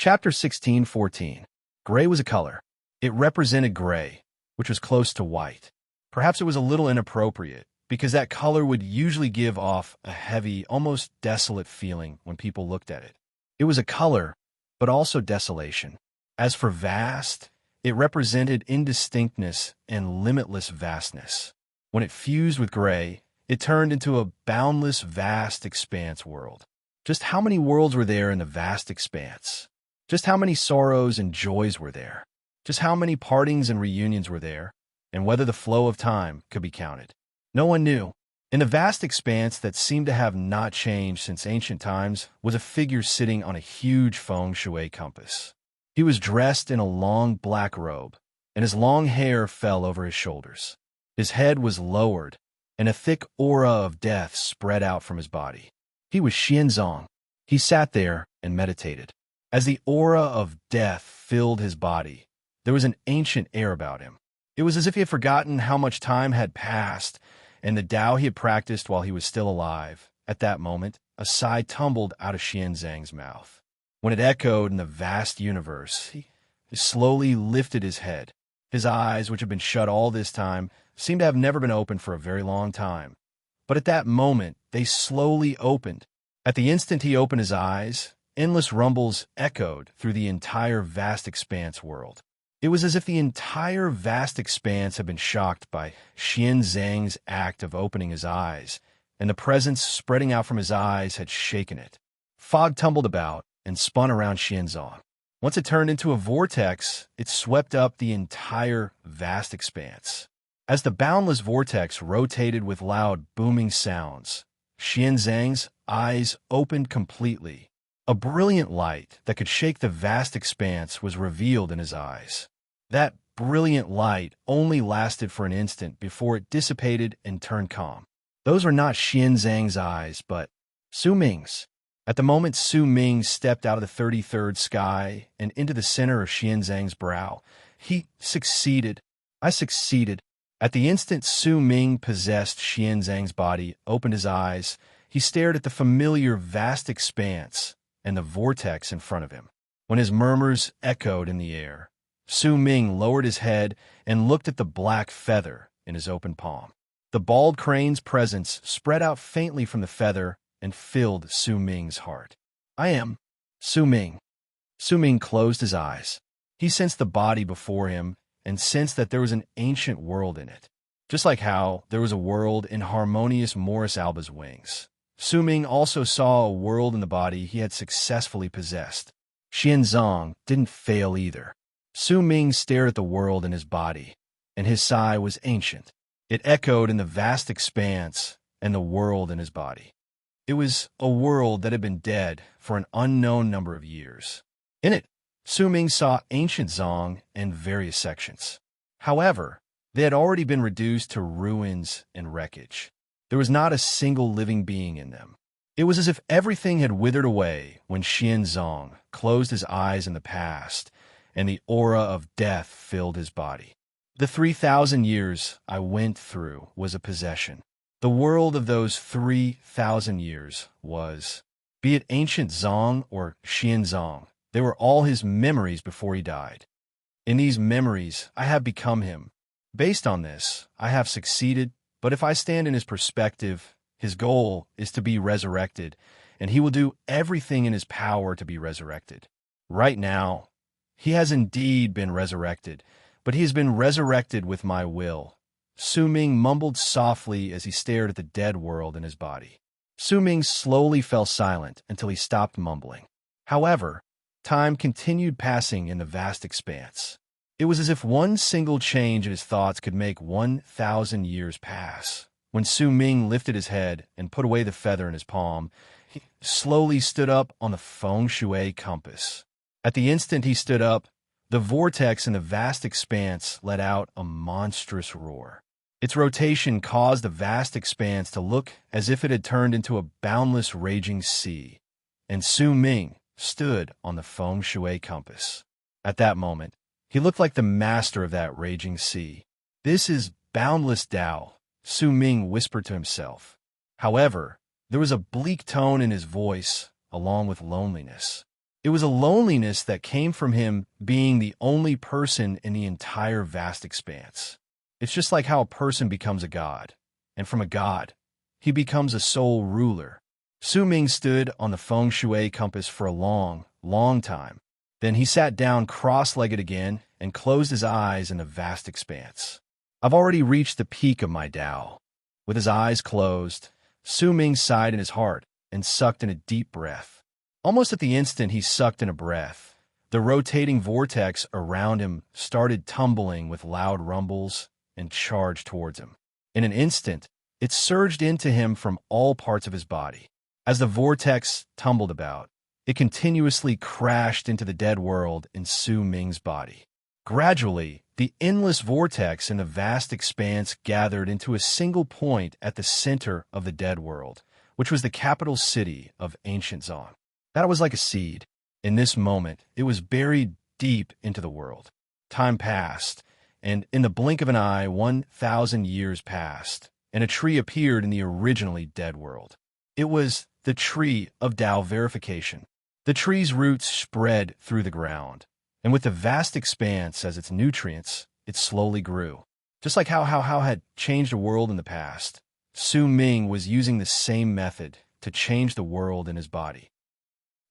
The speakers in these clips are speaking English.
Chapter 16:14. Gray was a color. It represented gray, which was close to white. Perhaps it was a little inappropriate, because that color would usually give off a heavy, almost desolate feeling when people looked at it. It was a color, but also desolation. As for vast, it represented indistinctness and limitless vastness. When it fused with gray, it turned into a boundless, vast expanse world. Just how many worlds were there in the vast expanse? Just how many sorrows and joys were there? Just how many partings and reunions were there? And whether the flow of time could be counted? No one knew. In the vast expanse that seemed to have not changed since ancient times was a figure sitting on a huge feng shui compass. He was dressed in a long black robe, and his long hair fell over his shoulders. His head was lowered, and a thick aura of death spread out from his body. He was Xianzong. He sat there and meditated. As the aura of death filled his body, there was an ancient air about him. It was as if he had forgotten how much time had passed, and the Tao he had practiced while he was still alive. At that moment, a sigh tumbled out of Xianzang's mouth. When it echoed in the vast universe, he slowly lifted his head. His eyes, which had been shut all this time, seemed to have never been opened for a very long time. But at that moment, they slowly opened. At the instant he opened his eyes, endless rumbles echoed through the entire vast expanse world. It was as if the entire vast expanse had been shocked by Xianzang's act of opening his eyes, and the presence spreading out from his eyes had shaken it. Fog tumbled about and spun around Xianzong. Once it turned into a vortex, it swept up the entire vast expanse. As the boundless vortex rotated with loud, booming sounds, Xianzang's eyes opened completely. A brilliant light that could shake the vast expanse was revealed in his eyes. That brilliant light only lasted for an instant before it dissipated and turned calm. Those were not Xianzang's eyes, but Su Ming's. At the moment Su Ming stepped out of the 33rd sky and into the center of Xianzang's brow, he succeeded. I succeeded. At the instant Su Ming possessed Xianzang's body, opened his eyes, he stared at the familiar vast expanse and the vortex in front of him. When his murmurs echoed in the air, Su Ming lowered his head and looked at the black feather in his open palm. The bald crane's presence spread out faintly from the feather and filled Su Ming's heart. I am Su Ming. Su Ming closed his eyes. He sensed the body before him and sensed that there was an ancient world in it. Just like how there was a world in harmonious Morris Alba's wings, Su Ming also saw a world in the body he had successfully possessed. Xianzong didn't fail either. Su Ming stared at the world in his body, and his sigh was ancient. It echoed in the vast expanse and the world in his body. It was a world that had been dead for an unknown number of years. In it, Su Ming saw ancient Zong and various sections. However, they had already been reduced to ruins and wreckage. There was not a single living being in them. It was as if everything had withered away when Xianzong closed his eyes in the past, and the aura of death filled his body. The 3,000 years I went through was a possession. The world of those 3,000 years was, be it ancient Zong or Xianzong, they were all his memories before he died. In these memories, I have become him. Based on this, I have succeeded, but if I stand in his perspective, his goal is to be resurrected, and he will do everything in his power to be resurrected. Right now, he has indeed been resurrected, but he has been resurrected with my will. Su Ming mumbled softly as he stared at the dead world in his body. Su Ming slowly fell silent until he stopped mumbling. However, time continued passing in the vast expanse. It was as if one single change in his thoughts could make 1,000 years pass. When Su Ming lifted his head and put away the feather in his palm, he slowly stood up on the feng shui compass. At the instant he stood up, the vortex in the vast expanse let out a monstrous roar. Its rotation caused the vast expanse to look as if it had turned into a boundless raging sea, and Su Ming stood on the feng shui compass. At that moment, he looked like the master of that raging sea. This is boundless Tao, Su Ming whispered to himself. However, there was a bleak tone in his voice, along with loneliness. It was a loneliness that came from him being the only person in the entire vast expanse. It's just like how a person becomes a god, and from a god, he becomes a sole ruler. Su Ming stood on the feng shui compass for a long, long time. Then he sat down cross-legged again and closed his eyes in the vast expanse. I've already reached the peak of my Tao. With his eyes closed, Su Ming sighed in his heart and sucked in a deep breath. Almost at the instant he sucked in a breath, the rotating vortex around him started tumbling with loud rumbles and charged towards him. In an instant, it surged into him from all parts of his body. As the vortex tumbled about, it continuously crashed into the dead world in Su Ming's body. Gradually, the endless vortex in the vast expanse gathered into a single point at the center of the dead world, which was the capital city of ancient Zong. That was like a seed. In this moment, it was buried deep into the world. Time passed, and in the blink of an eye, 1,000 years passed, and a tree appeared in the originally dead world. It was the tree of Tao verification. The tree's roots spread through the ground, and with the vast expanse as its nutrients, it slowly grew. Just like how had changed the world in the past, Su Ming was using the same method to change the world in his body.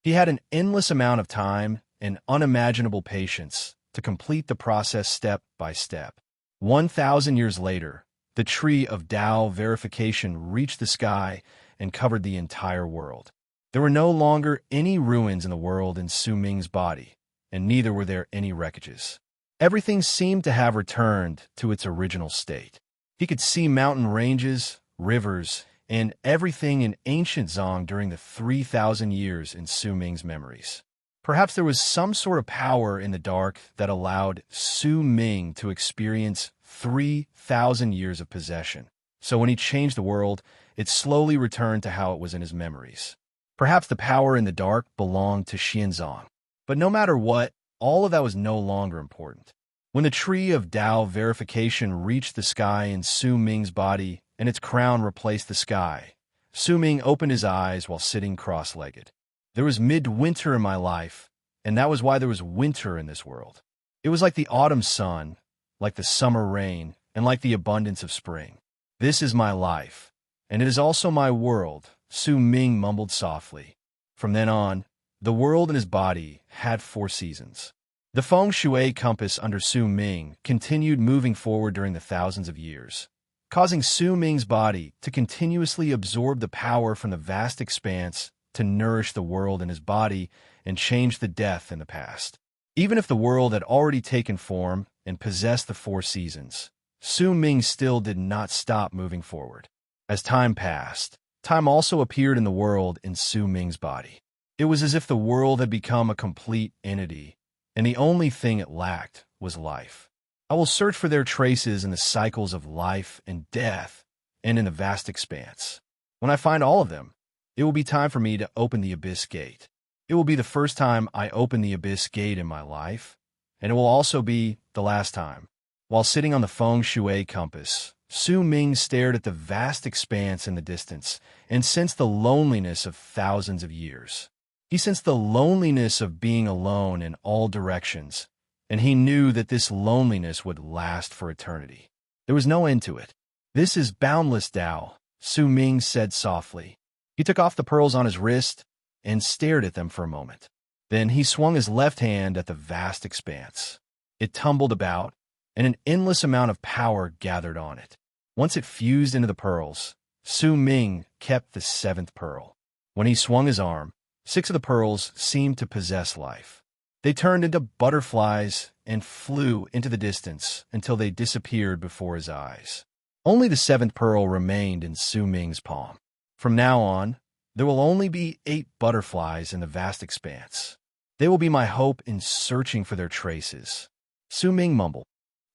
He had an endless amount of time and unimaginable patience to complete the process step by step. 1,000 years later, the tree of Tao verification reached the sky and covered the entire world. There were no longer any ruins in the world in Su Ming's body, and neither were there any wreckages. Everything seemed to have returned to its original state. He could see mountain ranges, rivers, and everything in ancient Zong during the 3,000 years in Su Ming's memories. Perhaps there was some sort of power in the dark that allowed Su Ming to experience 3,000 years of possession. So when he changed the world, it slowly returned to how it was in his memories. Perhaps the power in the dark belonged to Xianzong. But no matter what, all of that was no longer important. When the tree of Tao verification reached the sky in Su Ming's body and its crown replaced the sky, Su Ming opened his eyes while sitting cross-legged. There was midwinter in my life, and that was why there was winter in this world. It was like the autumn sun, like the summer rain, and like the abundance of spring. This is my life, and it is also my world, Su Ming mumbled softly. From then on, the world in his body had 4 seasons. The feng shui compass under Su Ming continued moving forward during the thousands of years, causing Su Ming's body to continuously absorb the power from the vast expanse to nourish the world in his body and change the death in the past. Even if the world had already taken form and possessed the 4 seasons, Su Ming still did not stop moving forward. As time passed, time also appeared in the world in Su Ming's body. It was as if the world had become a complete entity, and the only thing it lacked was life. I will search for their traces in the cycles of life and death and in the vast expanse. When I find all of them, it will be time for me to open the Abyss Gate. It will be the first time I open the Abyss Gate in my life, and it will also be the last time. While sitting on the feng shui compass, Su Ming stared at the vast expanse in the distance and sensed the loneliness of thousands of years. He sensed the loneliness of being alone in all directions, and he knew that this loneliness would last for eternity. There was no end to it. This is boundless Tao, Su Ming said softly. He took off the pearls on his wrist and stared at them for a moment. Then he swung his left hand at the vast expanse. It tumbled about, and an endless amount of power gathered on it. Once it fused into the pearls, Su Ming kept the 7th pearl. When he swung his arm, 6 of the pearls seemed to possess life. They turned into butterflies and flew into the distance until they disappeared before his eyes. Only the 7th pearl remained in Su Ming's palm. From now on, there will only be 8 butterflies in the vast expanse. They will be my hope in searching for their traces. Su Ming mumbled.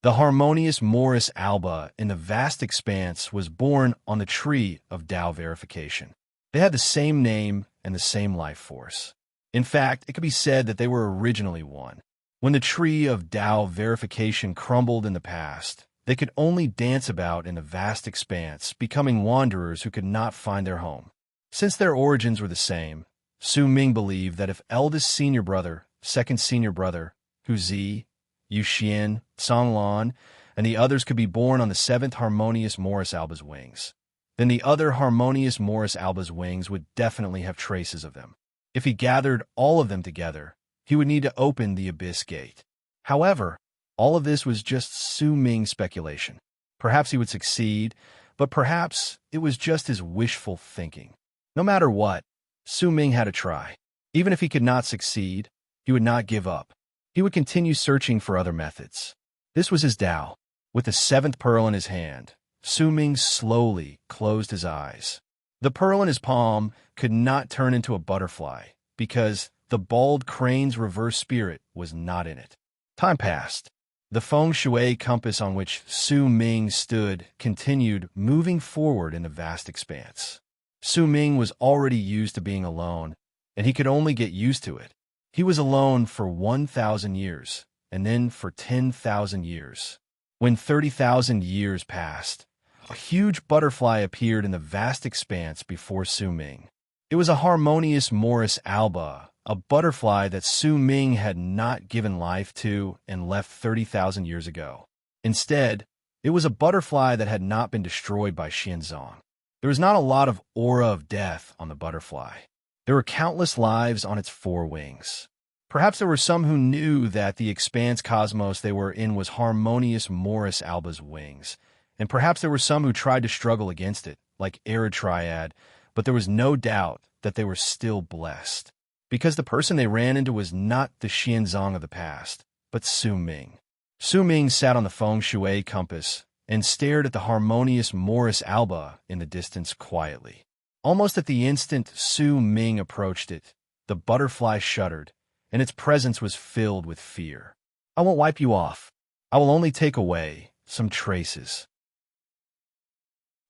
The harmonious Morris alba in the vast expanse was born on the tree of Tao verification. They had the same name and the same life force. In fact, it could be said that they were originally one. When the tree of Tao verification crumbled in the past, they could only dance about in the vast expanse, becoming wanderers who could not find their home. Since their origins were the same, Su Ming believed that if eldest senior brother, second senior brother, Hu Zi, Yu Xian, Song Lan, and the others could be born on the seventh harmonious Morris Alba's wings, then the other harmonious Morris Alba's wings would definitely have traces of them. If he gathered all of them together, he would need to open the Abyss Gate. However, all of this was just Su Ming's speculation. Perhaps he would succeed, but perhaps it was just his wishful thinking. No matter what, Su Ming had to try. Even if he could not succeed, he would not give up. He would continue searching for other methods. This was his Tao. With the seventh pearl in his hand, Su Ming slowly closed his eyes. The pearl in his palm could not turn into a butterfly because the bald crane's reverse spirit was not in it. Time passed. The feng shui compass on which Su Ming stood continued moving forward in the vast expanse. Su Ming was already used to being alone, and he could only get used to it. He was alone for 1,000 years, and then for 10,000 years. When 30,000 years passed, a huge butterfly appeared in the vast expanse before Su Ming. It was a harmonious Morris Alba, a butterfly that Su Ming had not given life to and left 30,000 years ago. Instead, it was a butterfly that had not been destroyed by Xianzong. There was not a lot of aura of death on the butterfly. There were countless lives on its four wings. Perhaps there were some who knew that the expanse cosmos they were in was harmonious Morris Alba's wings, and perhaps there were some who tried to struggle against it, like Triad, but there was no doubt that they were still blessed, because the person they ran into was not the Xianzong of the past, but Su Ming. Su Ming sat on the feng shui compass and stared at the harmonious Morris Alba in the distance quietly. Almost at the instant Su Ming approached it, the butterfly shuddered, and its presence was filled with fear. I won't wipe you off. I will only take away some traces.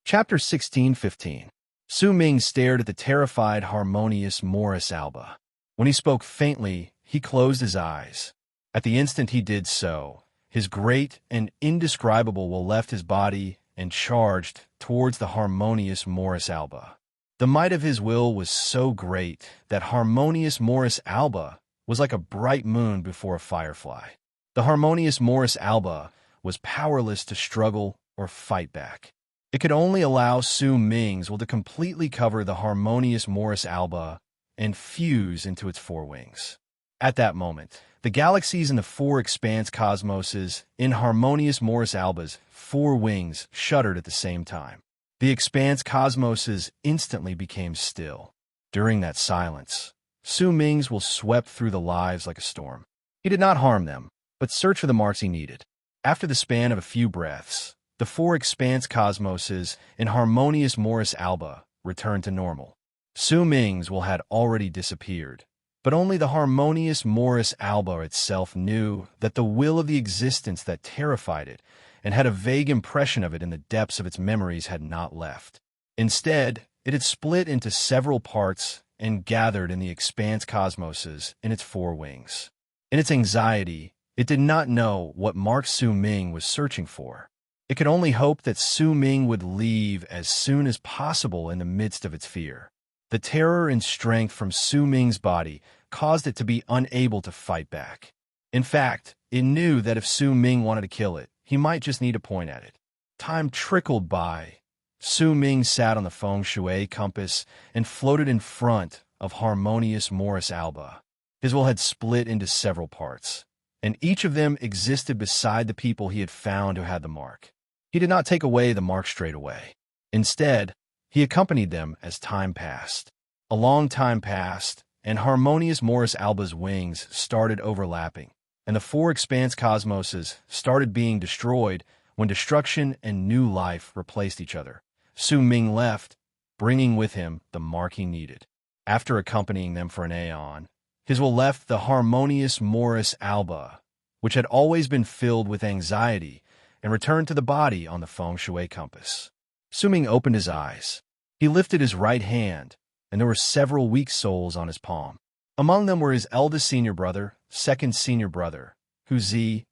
Chapter 16:15. Su Ming stared at the terrified harmonious Morris Alba. When he spoke faintly, he closed his eyes. At the instant he did so, his great and indescribable will left his body and charged towards the harmonious Morris Alba. The might of his will was so great that harmonious Morris Alba was like a bright moon before a firefly. The harmonious Morris Alba was powerless to struggle or fight back. It could only allow Su Ming's will to completely cover the harmonious Morris Alba and fuse into its four wings. At that moment, the galaxies in the four expanse cosmoses in harmonious Morris Alba's four wings shuddered at the same time. The expanse cosmoses instantly became still. During that silence, Su Ming's will swept through the lives like a storm. He did not harm them, but searched for the marks he needed. After the span of a few breaths, the four expanse cosmoses in harmonious Morris Alba returned to normal. Su Ming's will had already disappeared, but only the harmonious Morris Alba itself knew that the will of the existence that terrified it and had a vague impression of it in the depths of its memories had not left. Instead, it had split into several parts and gathered in the expanse cosmoses in its four wings. In its anxiety, it did not know what mark Su Ming was searching for. It could only hope that Su Ming would leave as soon as possible in the midst of its fear. The terror and strength from Su Ming's body caused it to be unable to fight back. In fact, it knew that if Su Ming wanted to kill it, he might just need to point at it. Time trickled by. Su Ming sat on the feng shui compass and floated in front of harmonious Morris Alba. His will had split into several parts, and each of them existed beside the people he had found who had the mark. He did not take away the mark straight away. Instead, he accompanied them as time passed. A long time passed, and harmonious Morris Alba's wings started overlapping, and the four expanse cosmoses started being destroyed when destruction and new life replaced each other. Su Ming left, bringing with him the mark he needed. After accompanying them for an aeon, his will left the harmonious Morris Alba, which had always been filled with anxiety, and returned to the body on the feng shui compass. Su Ming opened his eyes. He lifted his right hand, and there were several weak souls on his palm. Among them were his eldest senior brother, second senior brother, Hu Zi,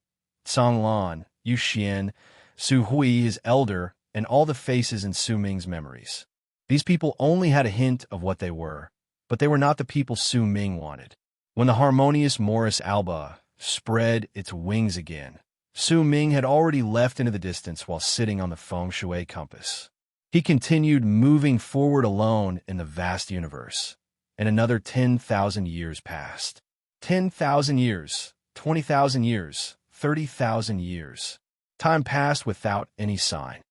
Song Lan, Yu Xian, Su Hui, his elder, and all the faces in Su Ming's memories. These people only had a hint of what they were, but they were not the people Su Ming wanted. When the harmonious Morris Alba spread its wings again, Su Ming had already left into the distance while sitting on the feng shui compass. He continued moving forward alone in the vast universe, and another 10,000 years passed. 10,000 years, 20,000 years, 30,000 years. Time passed without any sign.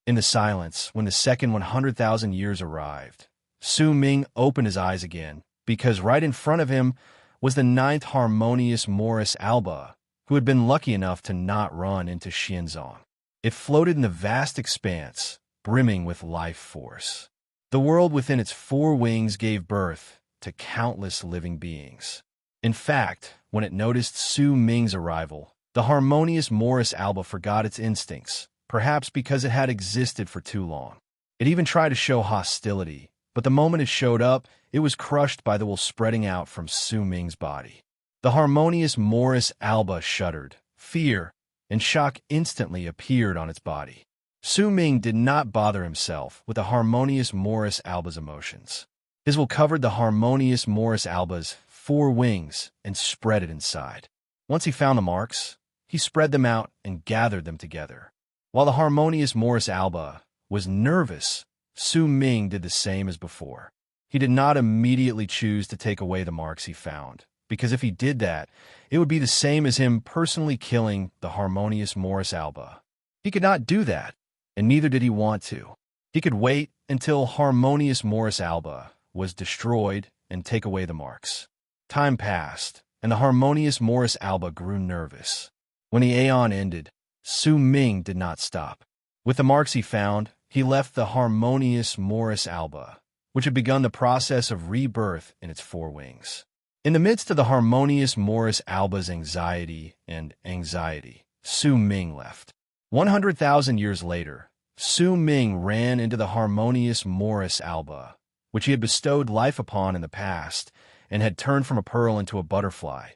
In the silence, when the second 100,000 years arrived, Su Ming opened his eyes again, because right in front of him was the ninth harmonious Morris Alba, who had been lucky enough to not run into Xianzong. It floated in the vast expanse, brimming with life force. The world within its four wings gave birth to countless living beings. In fact, when it noticed Su Ming's arrival, the harmonious Morris Alba forgot its instincts, perhaps because it had existed for too long. It even tried to show hostility, but the moment it showed up, it was crushed by the will spreading out from Su Ming's body. The harmonious Morris Alba shuddered. Fear and shock instantly appeared on its body. Su Ming did not bother himself with the harmonious Morris Alba's emotions. His will covered the harmonious Morris Alba's four wings and spread it inside. Once he found the marks, he spread them out and gathered them together. While the harmonious Morris Alba was nervous, Su Ming did the same as before. He did not immediately choose to take away the marks he found, because if he did that, it would be the same as him personally killing the harmonious Morris Alba. He could not do that, and neither did he want to. He could wait until harmonious Morris Alba was destroyed and take away the marks. Time passed, and the harmonious Morris Alba grew nervous. When the aeon ended, Su Ming did not stop. With the marks he found, he left the harmonious Morris Alba, which had begun the process of rebirth in its four wings. In the midst of the harmonious Morris Alba's anxiety, Su Ming left. 100,000 years later, Su Ming ran into the harmonious Morris Alba, which he had bestowed life upon in the past, and had turned from a pearl into a butterfly,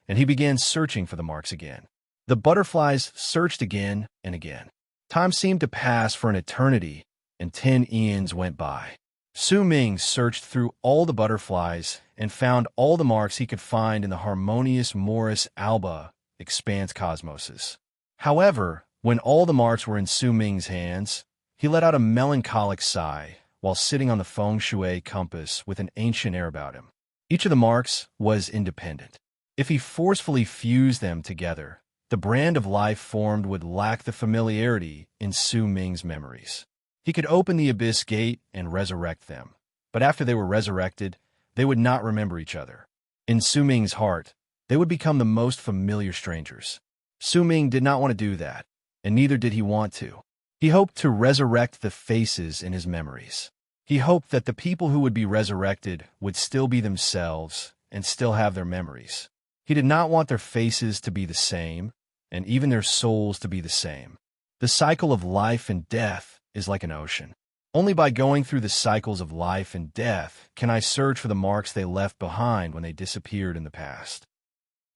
and he began searching for the marks again. The butterflies searched again and again. Time seemed to pass for an eternity, and 10 eons went by. Su Ming searched through all the butterflies and found all the marks he could find in the harmonious Morris Alba expanse cosmoses. However, when all the marks were in Su Ming's hands, he let out a melancholic sigh while sitting on the feng shui compass with an ancient air about him. Each of the marks was independent. If he forcefully fused them together, the brand of life formed would lack the familiarity in Su Ming's memories. He could open the abyss gate and resurrect them, but after they were resurrected, they would not remember each other. In Su Ming's heart, they would become the most familiar strangers. Su Ming did not want to do that, and neither did he want to. He hoped to resurrect the faces in his memories. He hoped that the people who would be resurrected would still be themselves and still have their memories. He did not want their faces to be the same, and even their souls to be the same. The cycle of life and death is like an ocean. Only by going through the cycles of life and death can I search for the marks they left behind when they disappeared in the past.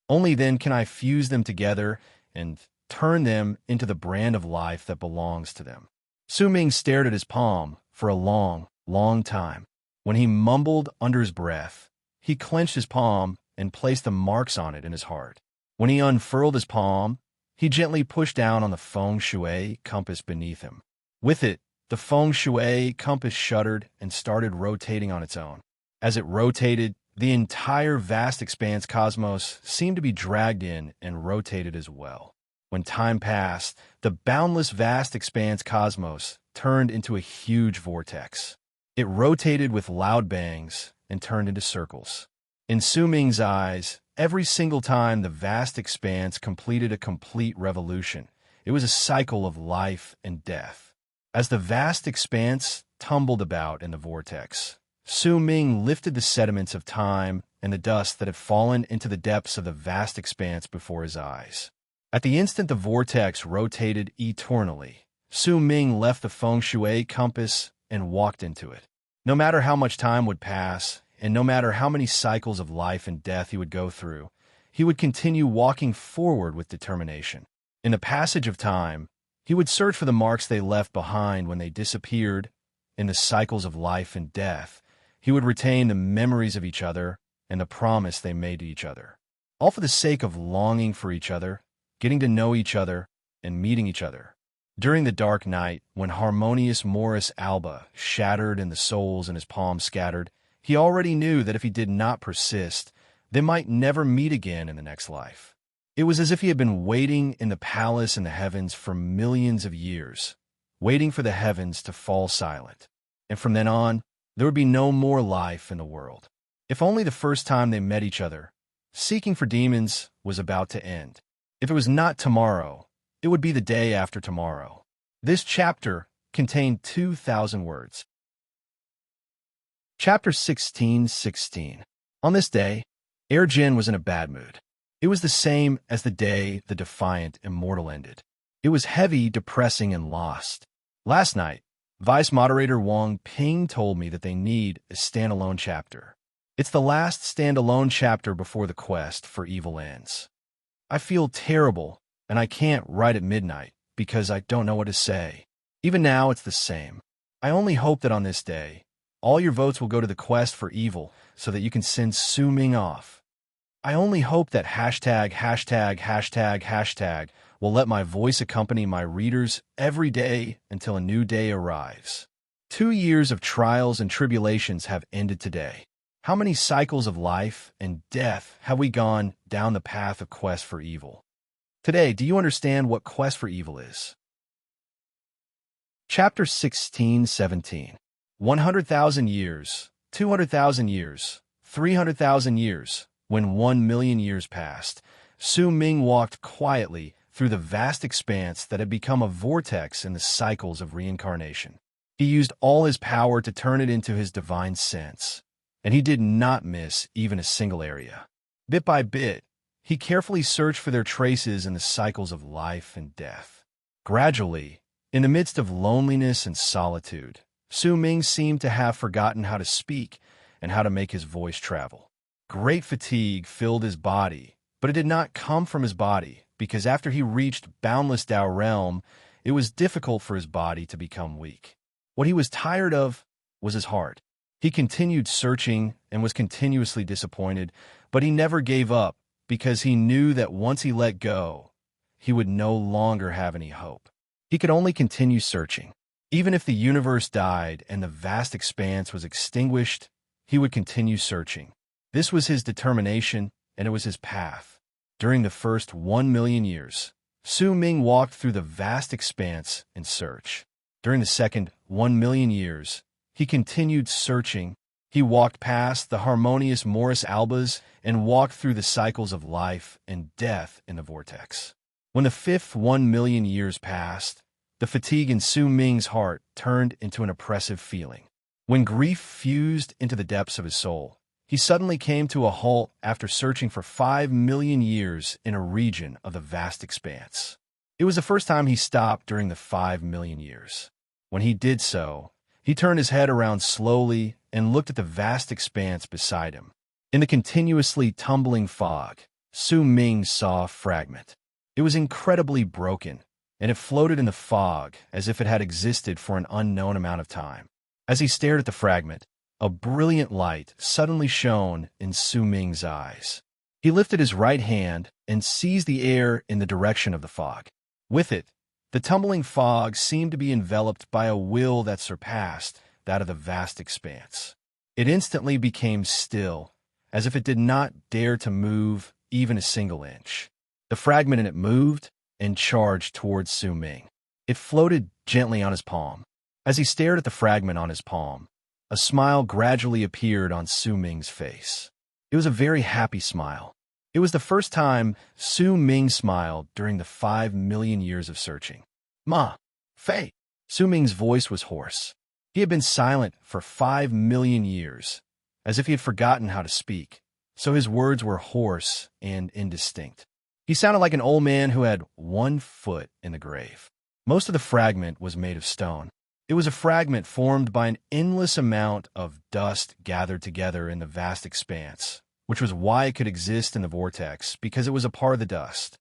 Only then can I fuse them together and turn them into the brand of life that belongs to them. Su Ming stared at his palm for a long, long time. When he mumbled under his breath, he clenched his palm and placed the marks on it in his heart. When he unfurled his palm, he gently pushed down on the feng shui compass beneath him. With it, the feng shui compass shuddered and started rotating on its own. As it rotated, the entire vast expanse cosmos seemed to be dragged in and rotated as well. When time passed, the boundless vast expanse cosmos turned into a huge vortex. It rotated with loud bangs and turned into circles. In Su Ming's eyes, every single time the vast expanse completed a complete revolution, it was a cycle of life and death. As the vast expanse tumbled about in the vortex, Su Ming lifted the sediments of time and the dust that had fallen into the depths of the vast expanse before his eyes. At the instant the vortex rotated eternally, Su Ming left the feng shui compass and walked into it. No matter how much time would pass, and no matter how many cycles of life and death he would go through, he would continue walking forward with determination. In the passage of time, he would search for the marks they left behind when they disappeared in the cycles of life and death. He would retain the memories of each other and the promise they made to each other, all for the sake of longing for each other, getting to know each other, and meeting each other. During the dark night, when harmonious Morris Alba shattered and the souls in his palms scattered, he already knew that if he did not persist, they might never meet again in the next life. It was as if he had been waiting in the palace in the heavens for millions of years, waiting for the heavens to fall silent. And from then on, there would be no more life in the world. If only the first time they met each other, seeking for demons, was about to end. If it was not tomorrow, it would be the day after tomorrow. This chapter contained 2,000 words. Chapter 16:16. On this day, Jin was in a bad mood. It was the same as the day the defiant immortal ended. It was heavy, depressing, and lost. Last night, Vice Moderator Wang Ping told me that they need a standalone chapter. It's the last standalone chapter before the quest for evil ends. I feel terrible, and I can't write at midnight because I don't know what to say. Even now, it's the same. I only hope that on this day, all your votes will go to the quest for evil so that you can send Su Ming off. I only hope that hashtag will let my voice accompany my readers every day until a new day arrives. 2 years of trials and tribulations have ended today. How many cycles of life and death have we gone down the path of quest for evil? Today, do you understand what quest for evil is? Chapter 16:17. 100,000 years, 200,000 years, 300,000 years. When 1,000,000 years passed, Su Ming walked quietly through the vast expanse that had become a vortex in the cycles of reincarnation. He used all his power to turn it into his divine sense, and he did not miss even a single area. Bit by bit, he carefully searched for their traces in the cycles of life and death. Gradually, in the midst of loneliness and solitude, Su Ming seemed to have forgotten how to speak and how to make his voice travel. Great fatigue filled his body, but it did not come from his body, because after he reached boundless Tao realm, it was difficult for his body to become weak. What he was tired of was his heart. He continued searching and was continuously disappointed, but he never gave up because he knew that once he let go, he would no longer have any hope. He could only continue searching. Even if the universe died and the vast expanse was extinguished, he would continue searching. This was his determination, and it was his path. During the first 1,000,000 years, Su Ming walked through the vast expanse in search. During the second 1,000,000 years, he continued searching. He walked past the harmonious Morris Albas and walked through the cycles of life and death in the vortex. When the fifth 1,000,000 years passed, the fatigue in Su Ming's heart turned into an oppressive feeling. When grief fused into the depths of his soul, he suddenly came to a halt after searching for 5,000,000 years in a region of the vast expanse. It was the first time he stopped during the 5,000,000 years. When he did so, he turned his head around slowly and looked at the vast expanse beside him. In the continuously tumbling fog, Su Ming saw a fragment. It was incredibly broken, and it floated in the fog as if it had existed for an unknown amount of time. As he stared at the fragment, a brilliant light suddenly shone in Su Ming's eyes. He lifted his right hand and seized the air in the direction of the fog. With it, the tumbling fog seemed to be enveloped by a will that surpassed that of the vast expanse. It instantly became still, as if it did not dare to move even a single inch. The fragment in it moved and charged towards Su Ming. It floated gently on his palm. As he stared at the fragment on his palm, a smile gradually appeared on Su Ming's face. It was a very happy smile. It was the first time Su Ming smiled during the 5,000,000 years of searching. Ma, Fei. Su Ming's voice was hoarse. He had been silent for 5,000,000 years, as if he had forgotten how to speak, so his words were hoarse and indistinct. He sounded like an old man who had one foot in the grave. Most of the fragment was made of stone. It was a fragment formed by an endless amount of dust gathered together in the vast expanse, which was why it could exist in the vortex, because it was a part of the dust.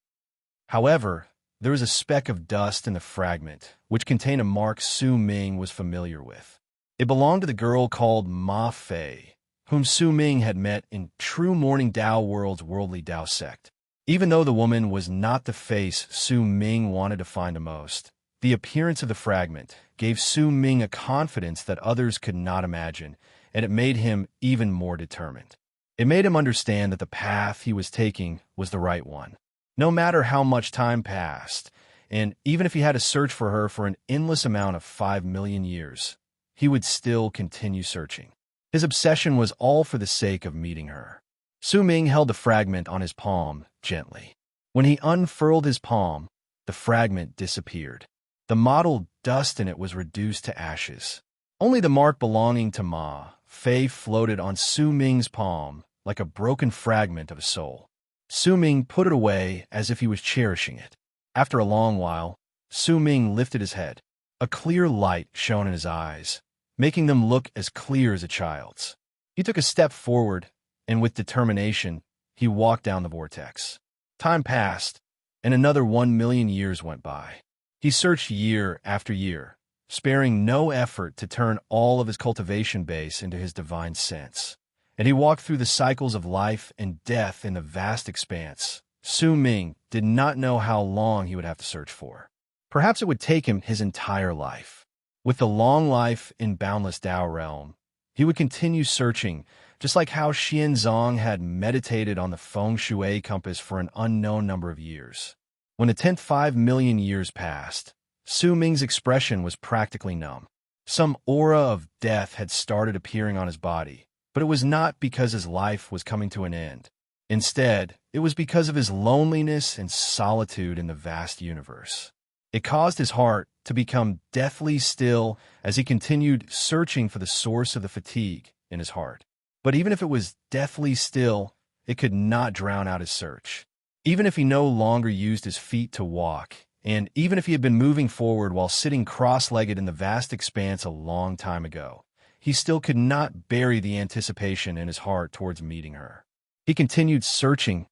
However, there was a speck of dust in the fragment, which contained a mark Su Ming was familiar with. It belonged to the girl called Ma Fei, whom Su Ming had met in True Morning Tao World's Worldly Tao sect. Even though the woman was not the face Su Ming wanted to find the most, the appearance of the fragment gave Su Ming a confidence that others could not imagine, and it made him even more determined. It made him understand that the path he was taking was the right one. No matter how much time passed, and even if he had to search for her for an endless amount of 5 million years, he would still continue searching. His obsession was all for the sake of meeting her. Su Ming held the fragment on his palm gently. When he unfurled his palm, the fragment disappeared. The mottled dust in it was reduced to ashes. Only the mark belonging to Ma Fei floated on Su Ming's palm like a broken fragment of a soul. Su Ming put it away as if he was cherishing it. After a long while, Su Ming lifted his head. A clear light shone in his eyes, making them look as clear as a child's. He took a step forward, and with determination, he walked down the vortex. Time passed, and another 1 million years went by. He searched year after year, sparing no effort to turn all of his cultivation base into his divine sense. And he walked through the cycles of life and death in the vast expanse. Su Ming did not know how long he would have to search for. Perhaps it would take him his entire life. With the long life in boundless Tao realm, he would continue searching, just like how Xianzong had meditated on the feng shui compass for an unknown number of years. When the 10th 5 million years passed, Su Ming's expression was practically numb. Some aura of death had started appearing on his body, but it was not because his life was coming to an end. Instead, it was because of his loneliness and solitude in the vast universe. It caused his heart to become deathly still as he continued searching for the source of the fatigue in his heart. But even if it was deathly still, it could not drown out his search. Even if he no longer used his feet to walk, and even if he had been moving forward while sitting cross-legged in the vast expanse a long time ago, he still could not bury the anticipation in his heart towards meeting her. He continued searching,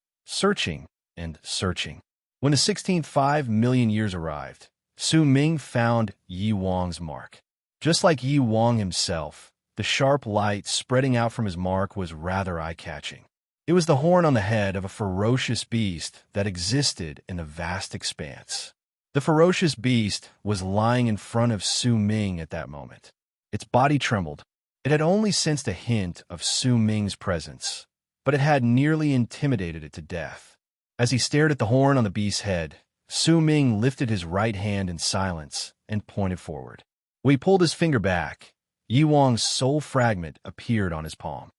and searching. When the 16th 5 million years arrived, Su Ming found Yi Wang's mark. Just like Yi Wang himself, the sharp light spreading out from his mark was rather eye-catching. It was the horn on the head of a ferocious beast that existed in the vast expanse. The ferocious beast was lying in front of Su Ming at that moment. Its body trembled. It had only sensed a hint of Su Ming's presence, but it had nearly intimidated it to death. As he stared at the horn on the beast's head, Su Ming lifted his right hand in silence and pointed forward. When he pulled his finger back, Yi Wang's soul fragment appeared on his palm.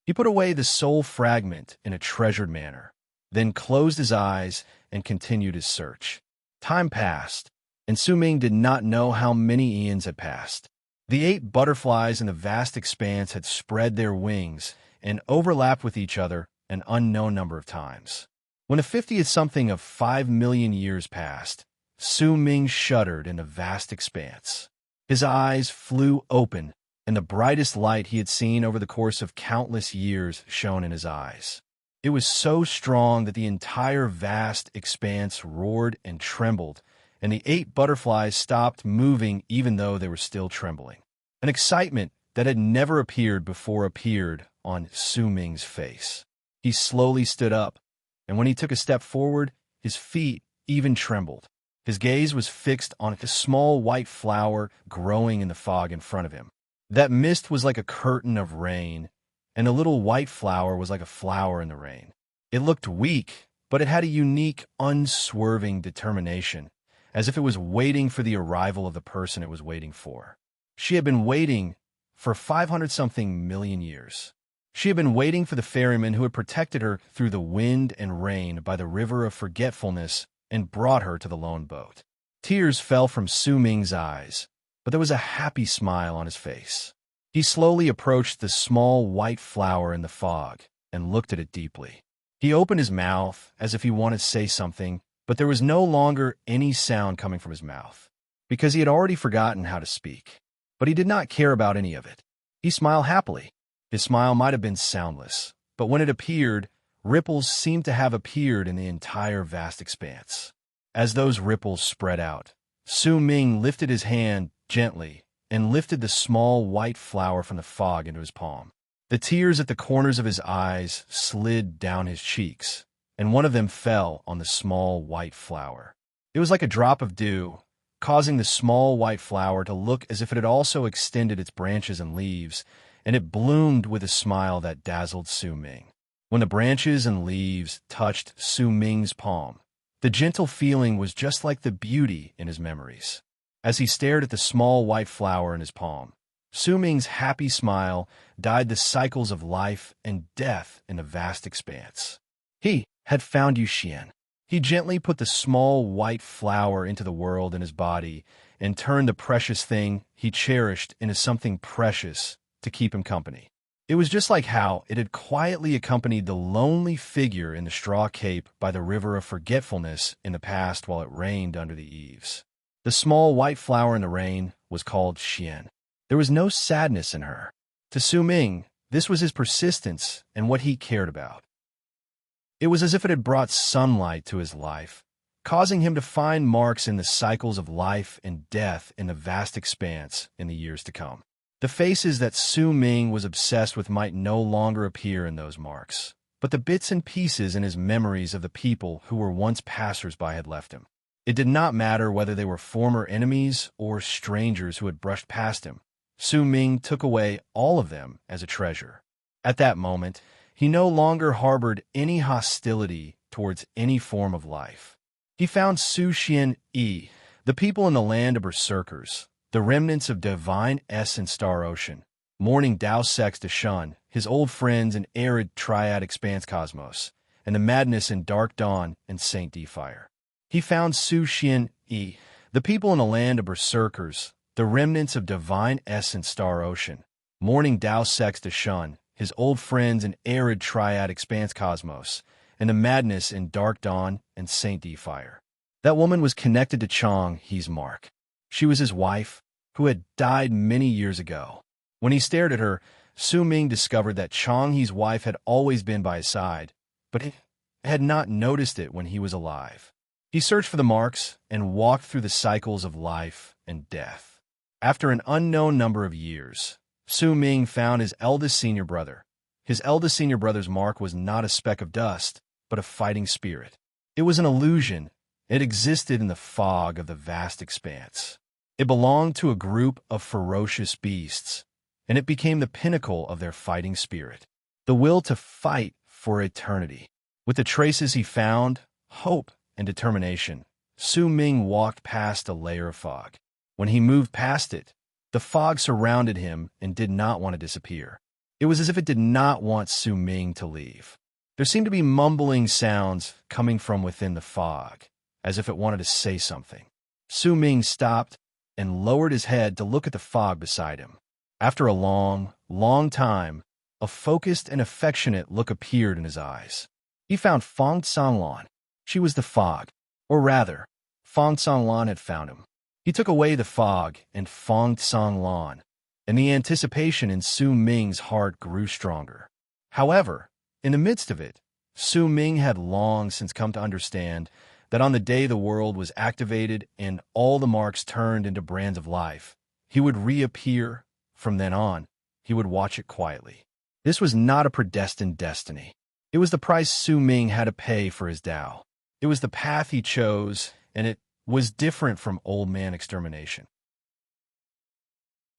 He put away the soul fragment in a treasured manner, then closed his eyes and continued his search. Time passed, and Su Ming did not know how many eons had passed. The 8 butterflies in the vast expanse had spread their wings and overlapped with each other an unknown number of times. When the 50th-something of 5 million years passed, Su Ming shuddered in the vast expanse. His eyes flew open, and the brightest light he had seen over the course of countless years shone in his eyes. It was so strong that the entire vast expanse roared and trembled, and the 8 butterflies stopped moving even though they were still trembling. An excitement that had never appeared before appeared on Su Ming's face. He slowly stood up, and when he took a step forward, his feet even trembled. His gaze was fixed on a small white flower growing in the fog in front of him. That mist was like a curtain of rain, and the little white flower was like a flower in the rain. It looked weak, but it had a unique, unswerving determination, as if it was waiting for the arrival of the person it was waiting for. She had been waiting for 500-something million years. She had been waiting for the ferryman who had protected her through the wind and rain by the river of forgetfulness and brought her to the lone boat. Tears fell from Su Ming's eyes, but there was a happy smile on his face. He slowly approached the small white flower in the fog and looked at it deeply. He opened his mouth as if he wanted to say something, but there was no longer any sound coming from his mouth, because he had already forgotten how to speak. But he did not care about any of it. He smiled happily. His smile might have been soundless, but when it appeared, ripples seemed to have appeared in the entire vast expanse. As those ripples spread out, Su Ming lifted his hand gently and lifted the small white flower from the fog into his palm. The tears at the corners of his eyes slid down his cheeks, and one of them fell on the small white flower. It was like a drop of dew, causing the small white flower to look as if it had also extended its branches and leaves, and it bloomed with a smile that dazzled Su Ming. When the branches and leaves touched Su Ming's palm, the gentle feeling was just like the beauty in his memories. As he stared at the small white flower in his palm, Su Ming's happy smile dyed the cycles of life and death in the vast expanse. He had found Yu Xian. He gently put the small white flower into the world in his body and turned the precious thing he cherished into something precious to keep him company. It was just like how it had quietly accompanied the lonely figure in the straw cape by the river of forgetfulness in the past while it rained under the eaves. The small white flower in the rain was called Xian. There was no sadness in her. To Su Ming, this was his persistence and what he cared about. It was as if it had brought sunlight to his life, causing him to find marks in the cycles of life and death in the vast expanse in the years to come. The faces that Su Ming was obsessed with might no longer appear in those marks, but the bits and pieces in his memories of the people who were once passers-by had left him. It did not matter whether they were former enemies or strangers who had brushed past him. Su Ming took away all of them as a treasure. At that moment, he no longer harbored any hostility towards any form of life. He found Su Xian Yi, the people in the land of berserkers, the remnants of divine S and Star Ocean, mourning Dao Sex de Shun, his old friends in arid triad expanse cosmos, and the madness in Dark Dawn and Saint D Fire. He found Su Xian Yi, the people in the land of berserkers, the remnants of divine S and Star Ocean, mourning Dao Sex de Shun, his old friends in arid triad expanse cosmos, and the madness in Dark Dawn and Saint D Fire. That woman was connected to Chang He's Mark. She was his wife, who had died many years ago. When he stared at her, Su Ming discovered that Chang He's wife had always been by his side, but he had not noticed it when he was alive. He searched for the marks and walked through the cycles of life and death. After an unknown number of years, Su Ming found his eldest senior brother. His eldest senior brother's mark was not a speck of dust, but a fighting spirit. It was an illusion. It existed in the fog of the vast expanse. It belonged to a group of ferocious beasts, and it became the pinnacle of their fighting spirit, the will to fight for eternity. With the traces he found, hope and determination, Su Ming walked past a layer of fog. When he moved past it, the fog surrounded him and did not want to disappear. It was as if it did not want Su Ming to leave. There seemed to be mumbling sounds coming from within the fog, as if it wanted to say something. Su Ming stopped and lowered his head to look at the fog beside him. After a long, long time, a focused and affectionate look appeared in his eyes. He found Fong Tsanglan. She was the fog, or rather, Fong Tsanglan had found him. He took away the fog and Fong Tsanglan, and the anticipation in Su Ming's heart grew stronger. However, in the midst of it, Su Ming had long since come to understand that on the day the world was activated and all the marks turned into brands of life, he would reappear. From then on, he would watch it quietly. This was not a predestined destiny. It was the price Su Ming had to pay for his Tao. It was the path he chose, and it was different from old man extermination.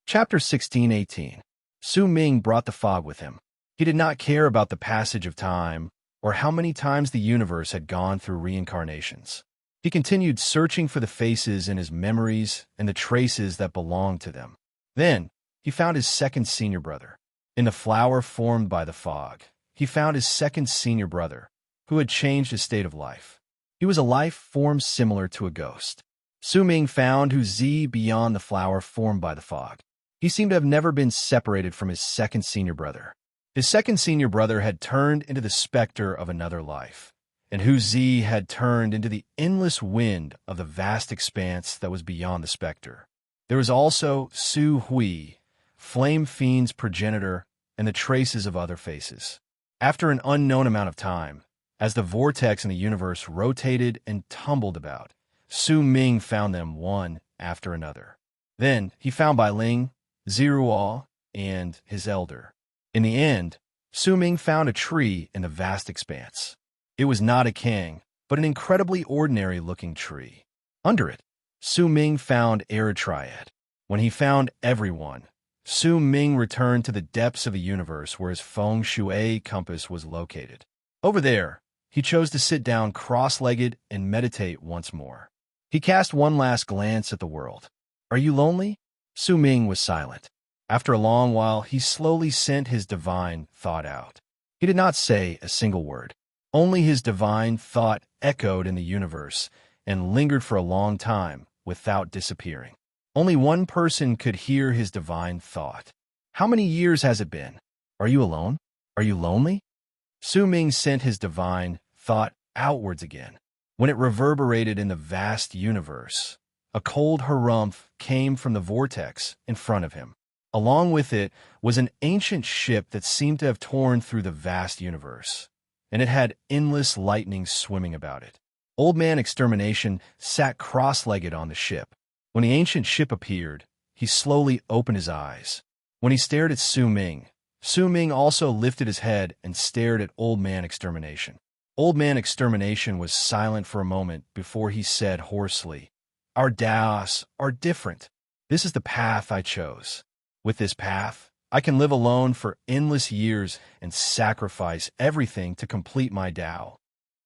Chapter 16:18. Su Ming brought the fog with him. He did not care about the passage of time or how many times the universe had gone through reincarnations. He continued searching for the faces in his memories and the traces that belonged to them. Then, he found his second senior brother. In the flower formed by the fog, he found his second senior brother, who had changed his state of life. He was a life form similar to a ghost. Su Ming found Hu Zi beyond the flower formed by the fog. He seemed to have never been separated from his second senior brother. His second senior brother had turned into the specter of another life, and Hu Zi had turned into the endless wind of the vast expanse that was beyond the specter. There was also Su Hui, Flame Fiend's progenitor, and the traces of other faces. After an unknown amount of time, as the vortex in the universe rotated and tumbled about, Su Ming found them one after another. Then he found Bai Ling, Ziruo, and his elder. In the end, Su Ming found a tree in the vast expanse. It was not a king, but an incredibly ordinary-looking tree. Under it, Su Ming found Erytriad. When he found everyone, Su Ming returned to the depths of the universe where his feng shui compass was located. Over there, he chose to sit down cross-legged and meditate once more. He cast one last glance at the world. "Are you lonely?" Su Ming was silent. After a long while, he slowly sent his divine thought out. He did not say a single word. Only his divine thought echoed in the universe and lingered for a long time without disappearing. Only one person could hear his divine thought. "How many years has it been? Are you alone? Are you lonely?" Su Ming sent his divine thought outwards again. When it reverberated in the vast universe, a cold harumph came from the vortex in front of him. Along with it was an ancient ship that seemed to have torn through the vast universe, and it had endless lightning swimming about it. Old Man Extermination sat cross-legged on the ship. When the ancient ship appeared, he slowly opened his eyes. When he stared at Su Ming also lifted his head and stared at Old Man Extermination. Old Man Extermination was silent for a moment before he said hoarsely, "Our Daos are different. This is the path I chose. With this path, I can live alone for endless years and sacrifice everything to complete my Tao.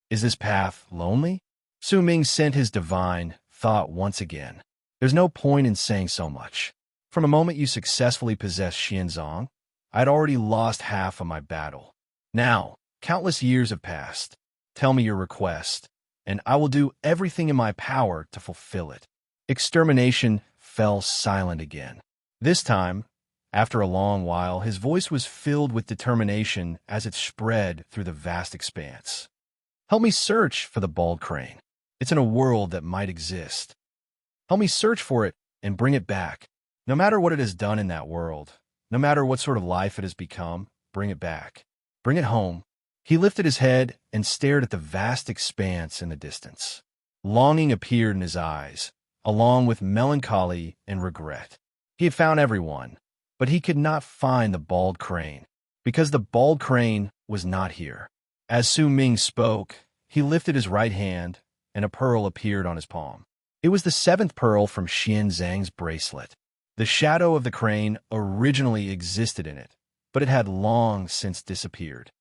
Is this path lonely?" Su Ming sent his divine thought once again. "There's no point in saying so much. From the moment you successfully possessed Xianzong, I'd already lost half of my battle. Now, countless years have passed. Tell me your request, and I will do everything in my power to fulfill it." Extermination fell silent again. This time, after a long while, his voice was filled with determination as it spread through the vast expanse. "Help me search for the bald crane. It's in a world that might exist. Help me search for it and bring it back. No matter what it has done in that world, no matter what sort of life it has become, bring it back. Bring it home." He lifted his head and stared at the vast expanse in the distance. Longing appeared in his eyes, along with melancholy and regret. He had found everyone, but he could not find the bald crane, because the bald crane was not here. As Su Ming spoke, he lifted his right hand, and a pearl appeared on his palm. It was the 7th pearl from Xian Zhang's bracelet. The shadow of the crane originally existed in it, but it had long since disappeared.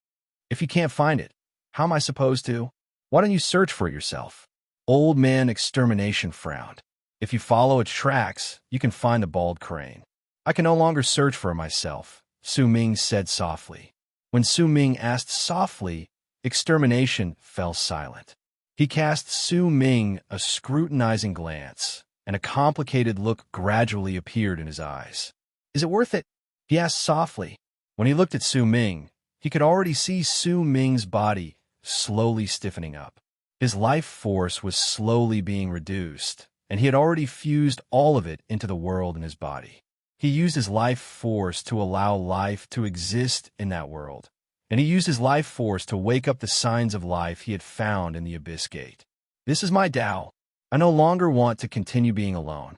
"If you can't find it, how am I supposed to? Why don't you search for it yourself?" Old Man Extermination frowned. "If you follow its tracks, you can find the bald crane." "I can no longer search for it myself," Su Ming said softly. When Su Ming asked softly, Extermination fell silent. He cast Su Ming a scrutinizing glance, and a complicated look gradually appeared in his eyes. "Is it worth it?" he asked softly. When he looked at Su Ming, he could already see Su Ming's body slowly stiffening up. His life force was slowly being reduced, and he had already fused all of it into the world in his body. He used his life force to allow life to exist in that world, and he used his life force to wake up the signs of life he had found in the Abyss Gate. "This is my Tao. I no longer want to continue being alone."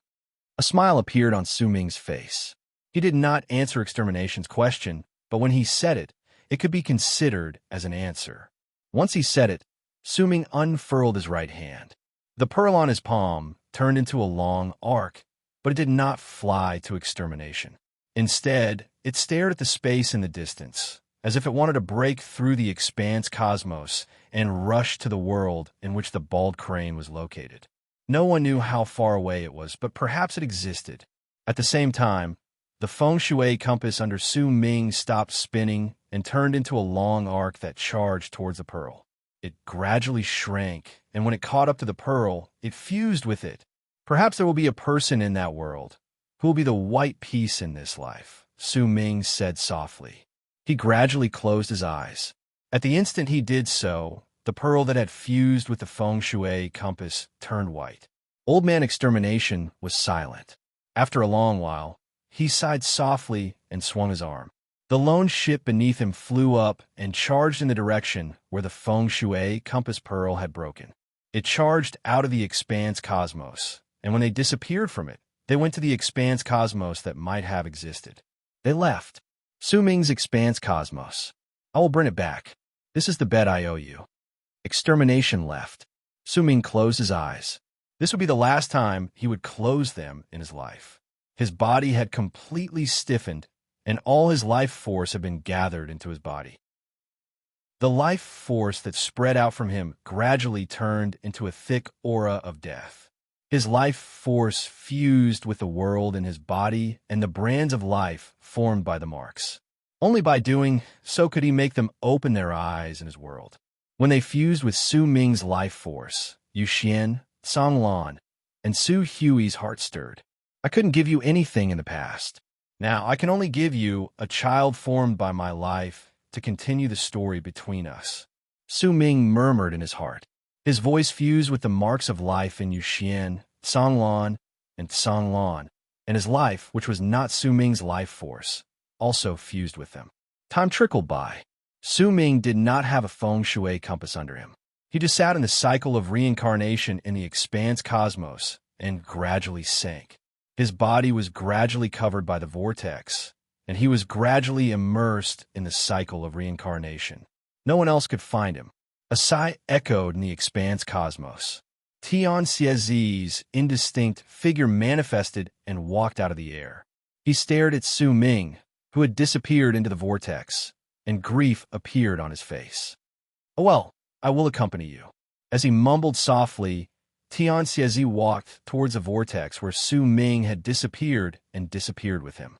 A smile appeared on Su Ming's face. He did not answer Extermination's question, but when he said it, it could be considered as an answer. Once he said it, Su Ming unfurled his right hand. The pearl on his palm turned into a long arc, but it did not fly to Extermination. Instead, it stared at the space in the distance, as if it wanted to break through the expanse cosmos and rush to the world in which the bald crane was located. No one knew how far away it was, but perhaps it existed. At the same time, the feng shui compass under Su Ming stopped spinning and turned into a long arc that charged towards the pearl. It gradually shrank, and when it caught up to the pearl, it fused with it. "Perhaps there will be a person in that world who will be the white piece in this life," Su Ming said softly. He gradually closed his eyes. At the instant he did so, the pearl that had fused with the feng shui compass turned white. Old Man Extermination was silent. After a long while, he sighed softly and swung his arm. The lone ship beneath him flew up and charged in the direction where the feng shui compass pearl had broken. It charged out of the expanse cosmos, and when they disappeared from it, They went to the expanse cosmos that might have existed. They left. Su Ming's expanse cosmos. I will bring it back. This is the bet I owe you. Extermination left. Su Ming closed his eyes. This would be the last time he would close them in his life. His body had completely stiffened, and all his life force had been gathered into his body. The life force that spread out from him gradually turned into a thick aura of death. His life force fused with the world in his body and the brands of life formed by the marks. Only by doing so could he make them open their eyes in his world. When they fused with Su Ming's life force, Yu Xian, Song Lan, and Su Hui's heart stirred. I couldn't give you anything in the past. Now I can only give you a child formed by my life to continue the story between us. Su Ming murmured in his heart. His voice fused with the marks of life in Yu Xian, Song Lan, and Song Lan, and his life, which was not Su Ming's life force, also fused with them. Time trickled by. Su Ming did not have a feng shui compass under him. He just sat in the cycle of reincarnation in the expanse cosmos and gradually sank. His body was gradually covered by the vortex, and he was gradually immersed in the cycle of reincarnation. No one else could find him. A sigh echoed in the expanse cosmos. Tian Xiezi's indistinct figure manifested and walked out of the air. He stared at Su Ming, who had disappeared into the vortex, and grief appeared on his face. "Oh well, I will accompany you." As he mumbled softly, Tian Xiezi walked towards the vortex where Su Ming had disappeared and disappeared with him.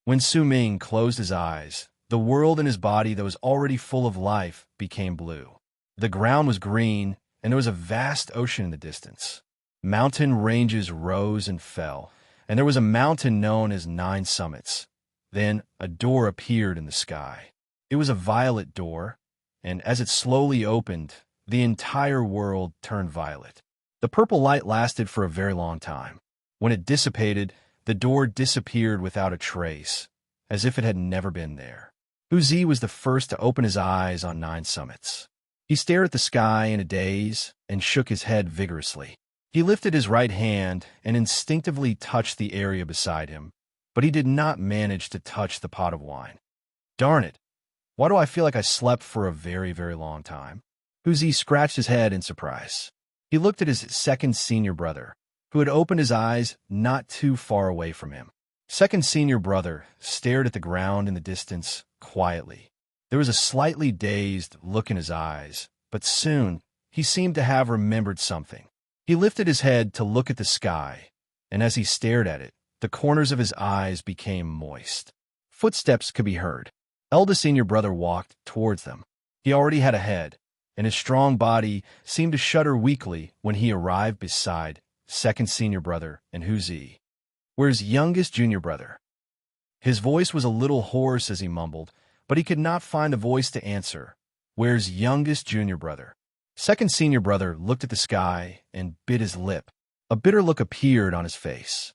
When Su Ming closed his eyes, the world in his body that was already full of life became blue. The ground was green, and there was a vast ocean in the distance. Mountain ranges rose and fell, and there was a mountain known as 9 Summits. Then a door appeared in the sky. It was a violet door, and as it slowly opened, the entire world turned violet. The purple light lasted for a very long time. When it dissipated, the door disappeared without a trace, as if it had never been there. Hu Zi was the first to open his eyes on 9 Summits. He stared at the sky in a daze and shook his head vigorously. He lifted his right hand and instinctively touched the area beside him, but he did not manage to touch the pot of wine. Darn it! Why do I feel like I slept for a very, very long time? Hu Zi scratched his head in surprise. He looked at his second senior brother, who had opened his eyes not too far away from him. Second senior brother stared at the ground in the distance quietly. There was a slightly dazed look in his eyes, but soon he seemed to have remembered something. He lifted his head to look at the sky, and as he stared at it, the corners of his eyes became moist. Footsteps could be heard. Eldest senior brother walked towards them. He already had a head, and his strong body seemed to shudder weakly when he arrived beside second senior brother and Hu Zi. "Where's youngest junior brother?" His voice was a little hoarse as he mumbled, but he could not find the voice to answer. "Where's youngest junior brother?" Second senior brother looked at the sky and bit his lip. A bitter look appeared on his face.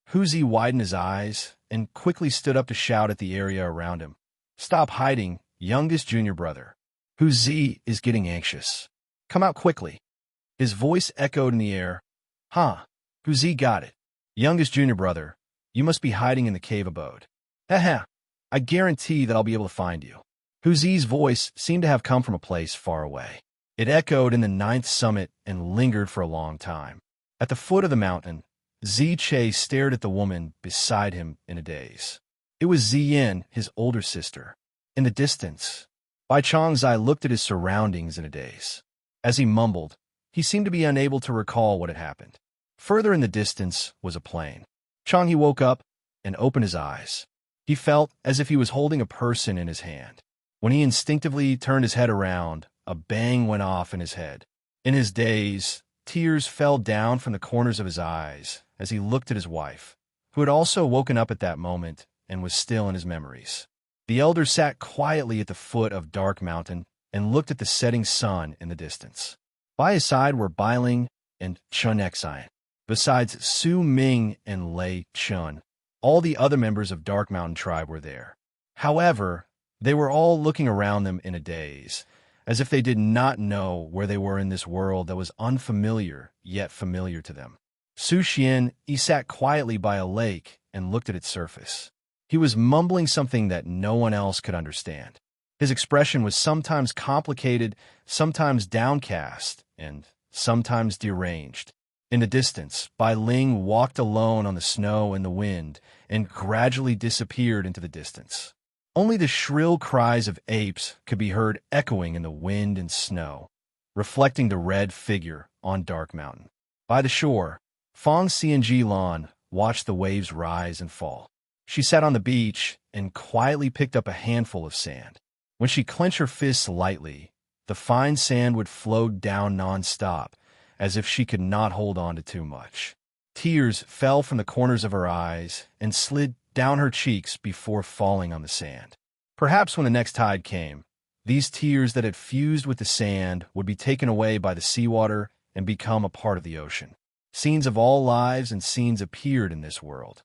Hu Zi widened his eyes and quickly stood up to shout at the area around him. "Stop hiding, youngest junior brother. Hu Zi is getting anxious. Come out quickly." His voice echoed in the air. "Huh, Hu Zi got it. Youngest junior brother, you must be hiding in the cave abode. Haha, I guarantee that I'll be able to find you." Hu Zi's voice seemed to have come from a place far away. It echoed in the 9th summit and lingered for a long time. At the foot of the mountain, Zi Che stared at the woman beside him in a daze. It was Ziyin, his older sister. In the distance, Bai Chongzai looked at his surroundings in a daze. As he mumbled, he seemed to be unable to recall what had happened. Further in the distance was a plain. Changhe woke up and opened his eyes. He felt as if he was holding a person in his hand. When he instinctively turned his head around, a bang went off in his head. In his daze, tears fell down from the corners of his eyes as he looked at his wife, who had also woken up at that moment and was still in his memories. The elder sat quietly at the foot of Dark Mountain and looked at the setting sun in the distance. By his side were Bailing and Chun Xian. Besides Su Ming and Lei Chun, all the other members of Dark Mountain tribe were there. However, they were all looking around them in a daze, as if they did not know where they were in this world that was unfamiliar yet familiar to them. Su Xian, he sat quietly by a lake and looked at its surface. He was mumbling something that no one else could understand. His expression was sometimes complicated, sometimes downcast, and sometimes deranged. In the distance, Bai Ling walked alone on the snow and the wind and gradually disappeared into the distance. Only the shrill cries of apes could be heard echoing in the wind and snow, reflecting the red figure on Dark Mountain. By the shore, Fong Xianjilan watched the waves rise and fall. She sat on the beach and quietly picked up a handful of sand. When she clenched her fists lightly, the fine sand would float down non-stop, as if she could not hold on to too much. Tears fell from the corners of her eyes and slid down her cheeks before falling on the sand. Perhaps when the next tide came, these tears that had fused with the sand would be taken away by the seawater and become a part of the ocean. Scenes of all lives and scenes appeared in this world.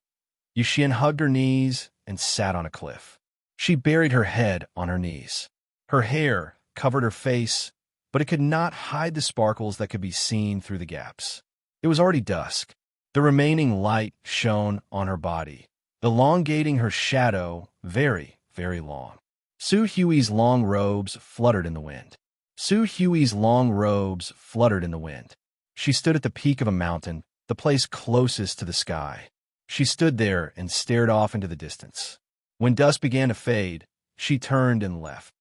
Yuxian hugged her knees and sat on a cliff. She buried her head on her knees. Her hair covered her face, but it could not hide the sparkles that could be seen through the gaps. It was already dusk. The remaining light shone on her body, elongating her shadow very, very long. Su Hui's long robes fluttered in the wind. Su Hui's long robes fluttered in the wind. She stood at the peak of a mountain, the place closest to the sky. She stood there and stared off into the distance. When dusk began to fade, she turned and left.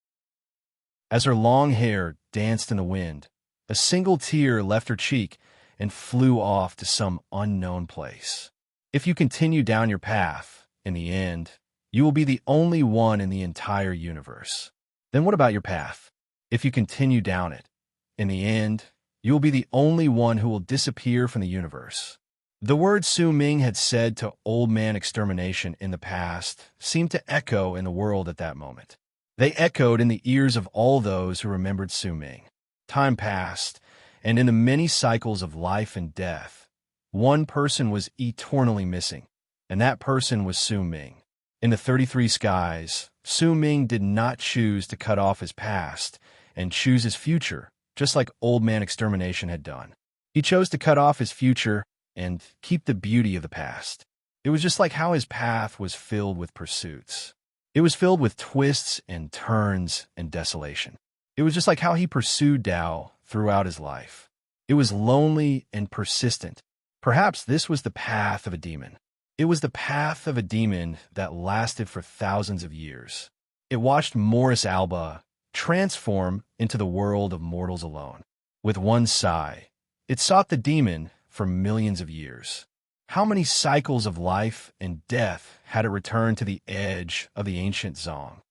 As her long hair danced in the wind, a single tear left her cheek and flew off to some unknown place. If you continue down your path, in the end, you will be the only one in the entire universe. Then what about your path? If you continue down it, in the end, you will be the only one who will disappear from the universe. The words Su Ming had said to Old Man Extermination in the past seemed to echo in the world at that moment. They echoed in the ears of all those who remembered Su Ming. Time passed, and in the many cycles of life and death, one person was eternally missing, and that person was Su Ming. In the 33 skies, Su Ming did not choose to cut off his past and choose his future, just like Old Man Extermination had done. He chose to cut off his future and keep the beauty of the past. It was just like how his path was filled with pursuits. It was filled with twists and turns and desolation. It was just like how he pursued Tao throughout his life. It was lonely and persistent. Perhaps this was the path of a demon. It was the path of a demon that lasted for thousands of years. It watched Morris Alba transform into the world of mortals alone. With one sigh, it sought the demon for millions of years. How many cycles of life and death had it returned to the edge of the ancient Zong?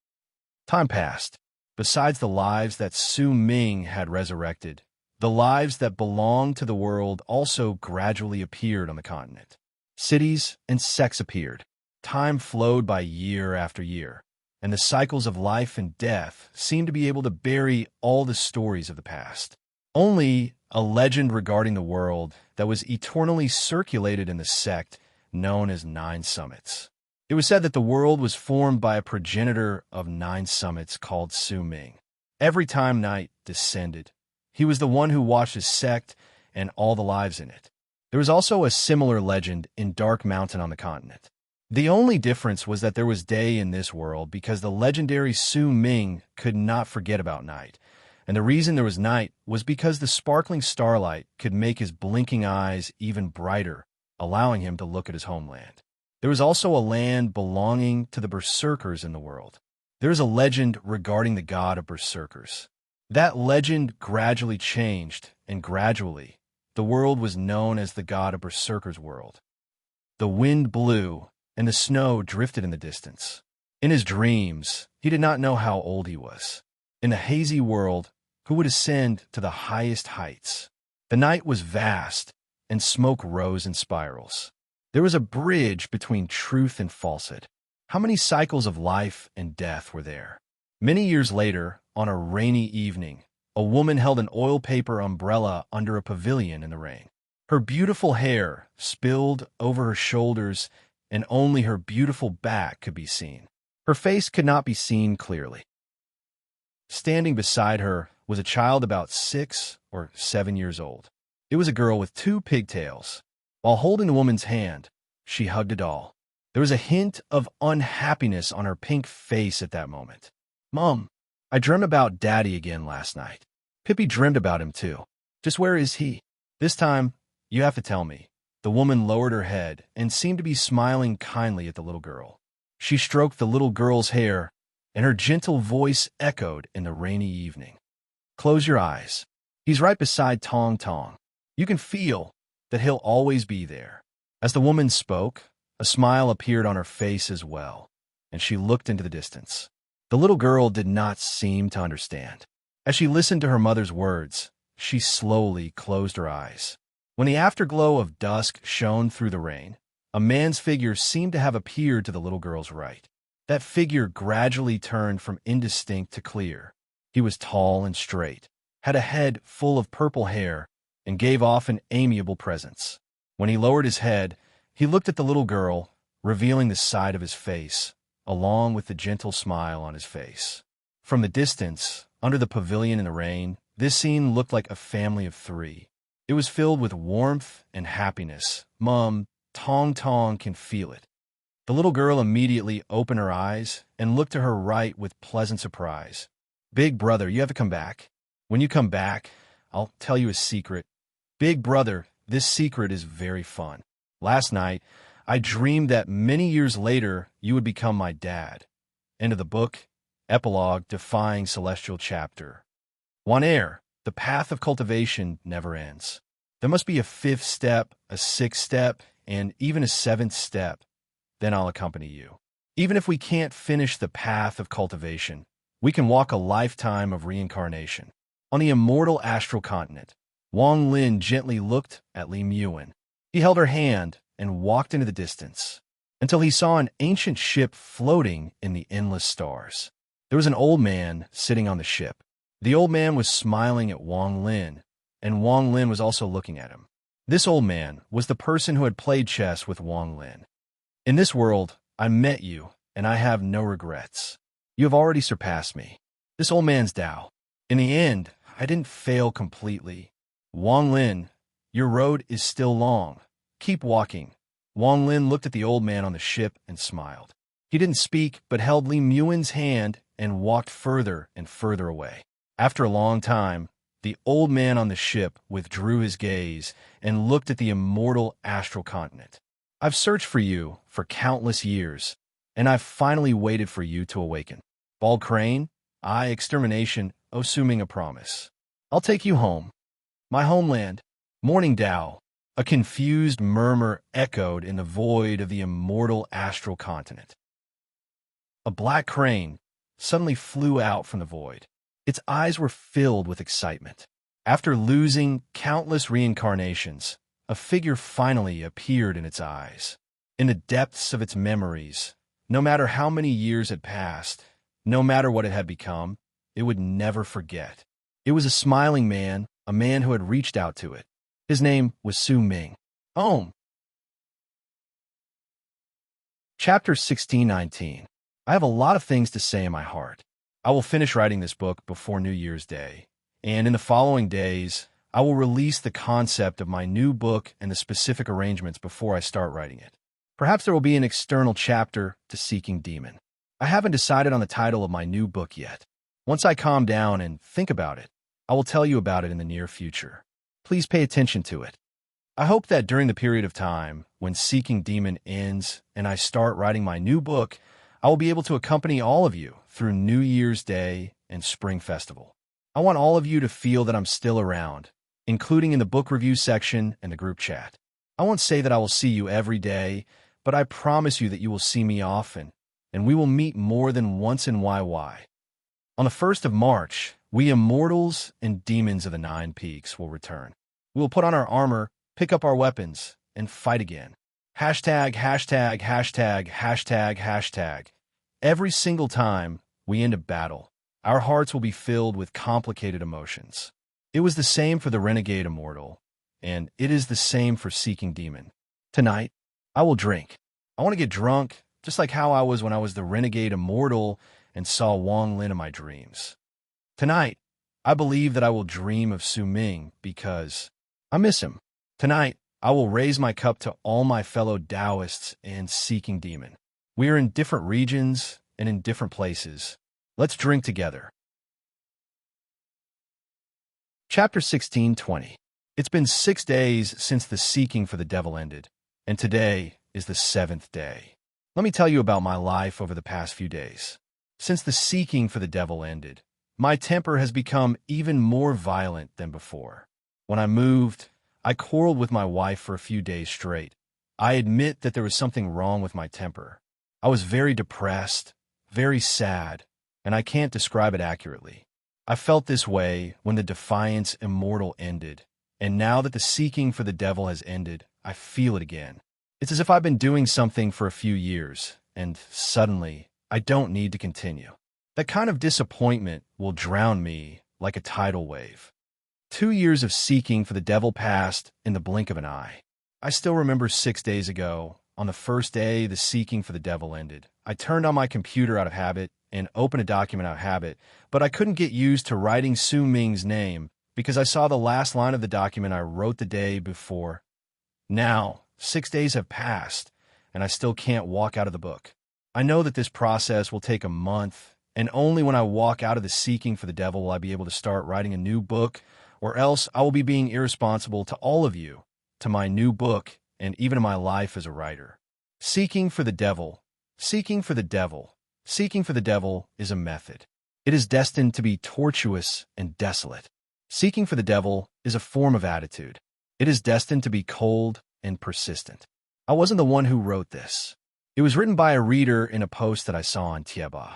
Time passed. Besides the lives that Su Ming had resurrected, the lives that belonged to the world also gradually appeared on the continent. Cities and sects appeared. Time flowed by year after year, and the cycles of life and death seemed to be able to bury all the stories of the past. Only a legend regarding the world that was eternally circulated in the sect known as 9 Summits. It was said that the world was formed by a progenitor of 9 summits called Su Ming. Every time night descended, he was the one who watched his sect and all the lives in it. There was also a similar legend in Dark Mountain on the continent. The only difference was that there was day in this world because the legendary Su Ming could not forget about night. And the reason there was night was because the sparkling starlight could make his blinking eyes even brighter, allowing him to look at his homeland. There was also a land belonging to the berserkers in the world. There is a legend regarding the god of berserkers. That legend gradually changed, and gradually, the world was known as the god of berserkers' world. The wind blew, and the snow drifted in the distance. In his dreams, he did not know how old he was. In the hazy world, who would ascend to the highest heights? The night was vast, and smoke rose in spirals. There was a bridge between truth and falsehood. How many cycles of life and death were there? Many years later, on a rainy evening, a woman held an oil paper umbrella under a pavilion in the rain. Her beautiful hair spilled over her shoulders, and only her beautiful back could be seen. Her face could not be seen clearly. Standing beside her was a child about 6 or 7 years old. It was a girl with 2 pigtails. While holding the woman's hand, she hugged it all. There was a hint of unhappiness on her pink face at that moment. Mom, I dreamt about Daddy again last night. Pippi dreamed about him too. Just where is he? This time, you have to tell me. The woman lowered her head and seemed to be smiling kindly at the little girl. She stroked the little girl's hair, and her gentle voice echoed in the rainy evening. Close your eyes. He's right beside Tong Tong. You can feel that he'll always be there. As the woman spoke, a smile appeared on her face as well, and she looked into the distance. The little girl did not seem to understand. As she listened to her mother's words, she slowly closed her eyes. When the afterglow of dusk shone through the rain, a man's figure seemed to have appeared to the little girl's right. That figure gradually turned from indistinct to clear. He was tall and straight, had a head full of purple hair, and gave off an amiable presence. When he lowered his head, he looked at the little girl, revealing the side of his face, along with the gentle smile on his face. From the distance, under the pavilion in the rain, this scene looked like a family of three. It was filled with warmth and happiness. Mom, Tong Tong can feel it. The little girl immediately opened her eyes and looked to her right with pleasant surprise. Big brother, you have to come back. When you come back, I'll tell you a secret. Big brother, this secret is very fun. Last night, I dreamed that many years later you would become my dad. End of the book. Epilogue, Defying Celestial Chapter. One air. The path of cultivation never ends. There must be a fifth step, a sixth step, and even a seventh step. Then I'll accompany you. Even if we can't finish the path of cultivation, we can walk a lifetime of reincarnation. On the immortal astral continent, Wang Lin gently looked at Li Muin. He held her hand and walked into the distance, until he saw an ancient ship floating in the endless stars. There was an old man sitting on the ship. The old man was smiling at Wang Lin, and Wang Lin was also looking at him. This old man was the person who had played chess with Wang Lin. In this world, I met you, and I have no regrets. You have already surpassed me. This old man's Tao. In the end, I didn't fail completely. Wang Lin, your road is still long. Keep walking. Wang Lin looked at the old man on the ship and smiled. He didn't speak, but held Li Muin's hand and walked further and further away. After a long time, the old man on the ship withdrew his gaze and looked at the immortal astral continent. I've searched for you for countless years, and I've finally waited for you to awaken. Bald Crane, I, Extermination, assuming a promise. I'll take you home. My homeland. Morning Tao. A confused murmur echoed in the void of the immortal astral continent. A black crane suddenly flew out from the void. Its eyes were filled with excitement. After losing countless reincarnations, a figure finally appeared in its eyes. In the depths of its memories, no matter how many years had passed, no matter what it had become, it would never forget. It was a smiling man, a man who had reached out to it. His name was Su Ming. Home. Chapter 1619. I have a lot of things to say in my heart. I will finish writing this book before New Year's Day, and in the following days, I will release the concept of my new book and the specific arrangements before I start writing it. Perhaps there will be an external chapter to Seeking Demon. I haven't decided on the title of my new book yet. Once I calm down and think about it, I will tell you about it in the near future. Please pay attention to it. I hope that during the period of time when Seeking Demon ends and I start writing my new book, I will be able to accompany all of you through New Year's Day and Spring Festival. I want all of you to feel that I'm still around, including in the book review section and the group chat. I won't say that I will see you every day, but I promise you that you will see me often, and we will meet more than once in YY. On the 1st of March, we immortals and demons of the Nine Peaks will return. We will put on our armor, pick up our weapons, and fight again. Hashtag, hashtag, hashtag, hashtag, hashtag. Every single time we end a battle, our hearts will be filled with complicated emotions. It was the same for the Renegade Immortal, and it is the same for Seeking Demon. Tonight, I will drink. I want to get drunk, just like how I was when I was the Renegade Immortal and saw Wang Lin in my dreams. Tonight, I believe that I will dream of Su Ming because I miss him. Tonight, I will raise my cup to all my fellow Taoists and seeking demon. We are in different regions and in different places. Let's drink together. Chapter 16:20. It's been 6 days since the seeking for the devil ended, and today is the 7th day. Let me tell you about my life over the past few days. Since the seeking for the devil ended, my temper has become even more violent than before. When I moved, I quarreled with my wife for a few days straight. I admit that there was something wrong with my temper. I was very depressed, very sad, and I can't describe it accurately. I felt this way when the Defiance Immortal ended, and now that the seeking for the devil has ended, I feel it again. It's as if I've been doing something for a few years, and suddenly, I don't need to continue. That kind of disappointment will drown me like a tidal wave. 2 years of seeking for the devil passed in the blink of an eye. I still remember 6 days ago, on the first day the seeking for the devil ended. I turned on my computer out of habit and opened a document out of habit, but I couldn't get used to writing Su Ming's name because I saw the last line of the document I wrote the day before. Now, 6 days have passed, and I still can't walk out of the book. I know that this process will take a month, and only when I walk out of the seeking for the devil will I be able to start writing a new book, or else I will be being irresponsible to all of you, to my new book, and even to my life as a writer. Seeking for the devil, seeking for the devil, seeking for the devil is a method. It is destined to be tortuous and desolate. Seeking for the devil is a form of attitude. It is destined to be cold and persistent. I wasn't the one who wrote this. It was written by a reader in a post that I saw on Tieba.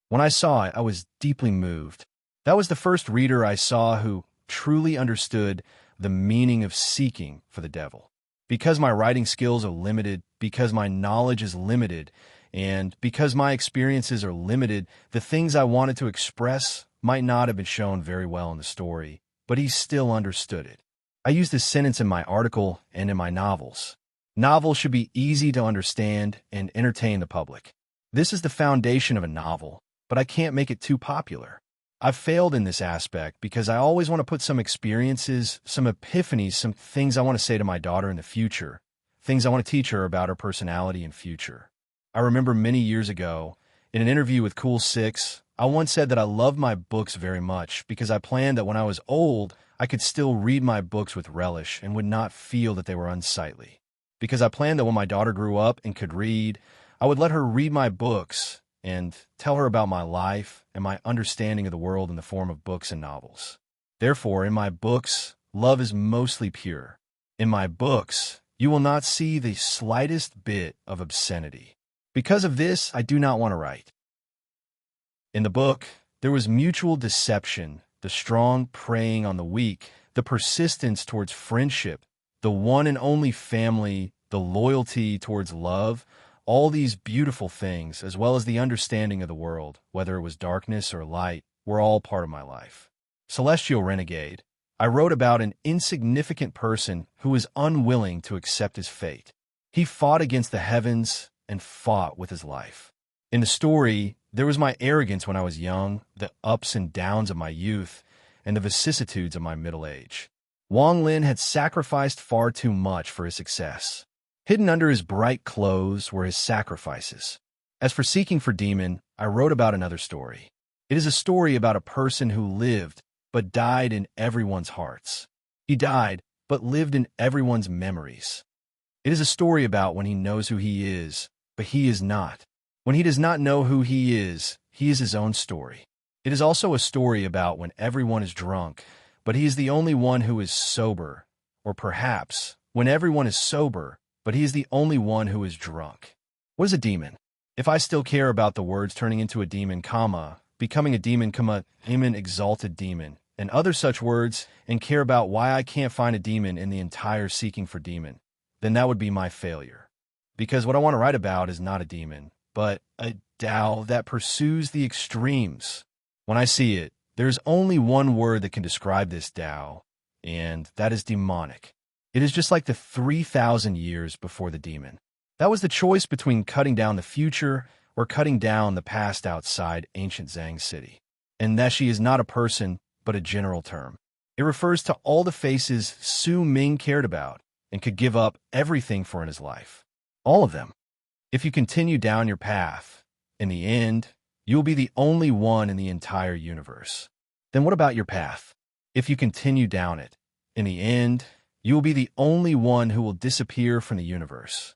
When I saw it, I was deeply moved. That was the first reader I saw who truly understood the meaning of seeking for the devil. Because my writing skills are limited, because my knowledge is limited, and because my experiences are limited, the things I wanted to express might not have been shown very well in the story, but he still understood it. I used this sentence in my article and in my novels. Novels should be easy to understand and entertain the public. This is the foundation of a novel, but I can't make it too popular. I've failed in this aspect because I always want to put some experiences, some epiphanies, some things I want to say to my daughter in the future, things I want to teach her about her personality and future. I remember many years ago, in an interview with Cool 6, I once said that I loved my books very much because I planned that when I was old, I could still read my books with relish and would not feel that they were unsightly. Because I planned that when my daughter grew up and could read, I would let her read my books and tell her about my life and my understanding of the world in the form of books and novels. Therefore, in my books, love is mostly pure. In my books, you will not see the slightest bit of obscenity. Because of this, I do not want to write. In the book, there was mutual deception, the strong preying on the weak, the persistence towards friendship, the one and only family, the loyalty towards love, all these beautiful things, as well as the understanding of the world, whether it was darkness or light, were all part of my life. Celestial Renegade, I wrote about an insignificant person who was unwilling to accept his fate. He fought against the heavens and fought with his life. In the story, there was my arrogance when I was young, the ups and downs of my youth, and the vicissitudes of my middle age. Wang Lin had sacrificed far too much for his success. Hidden under his bright clothes were his sacrifices. As for Seeking for Demon, I wrote about another story. It is a story about a person who lived, but died in everyone's hearts. He died, but lived in everyone's memories. It is a story about when he knows who he is, but he is not. When he does not know who he is his own story. It is also a story about when everyone is drunk, but he is the only one who is sober, or perhaps when everyone is sober, but he is the only one who is drunk. What is a demon? If I still care about the words turning into a demon, becoming a demon, demon, exalted demon, and other such words, and care about why I can't find a demon in the entire Seeking for Demon, then that would be my failure. Because what I want to write about is not a demon, but a Tao that pursues the extremes. When I see it, there's only one word that can describe this Tao, and that is demonic. It is just like the 3,000 years before the demon. That was the choice between cutting down the future or cutting down the past outside ancient Zhang city. And that she is not a person, but a general term. It refers to all the faces Su Ming cared about, and could give up everything for in his life. All of them. If you continue down your path, in the end, you will be the only one in the entire universe. Then what about your path? If you continue down it, in the end, you will be the only one who will disappear from the universe.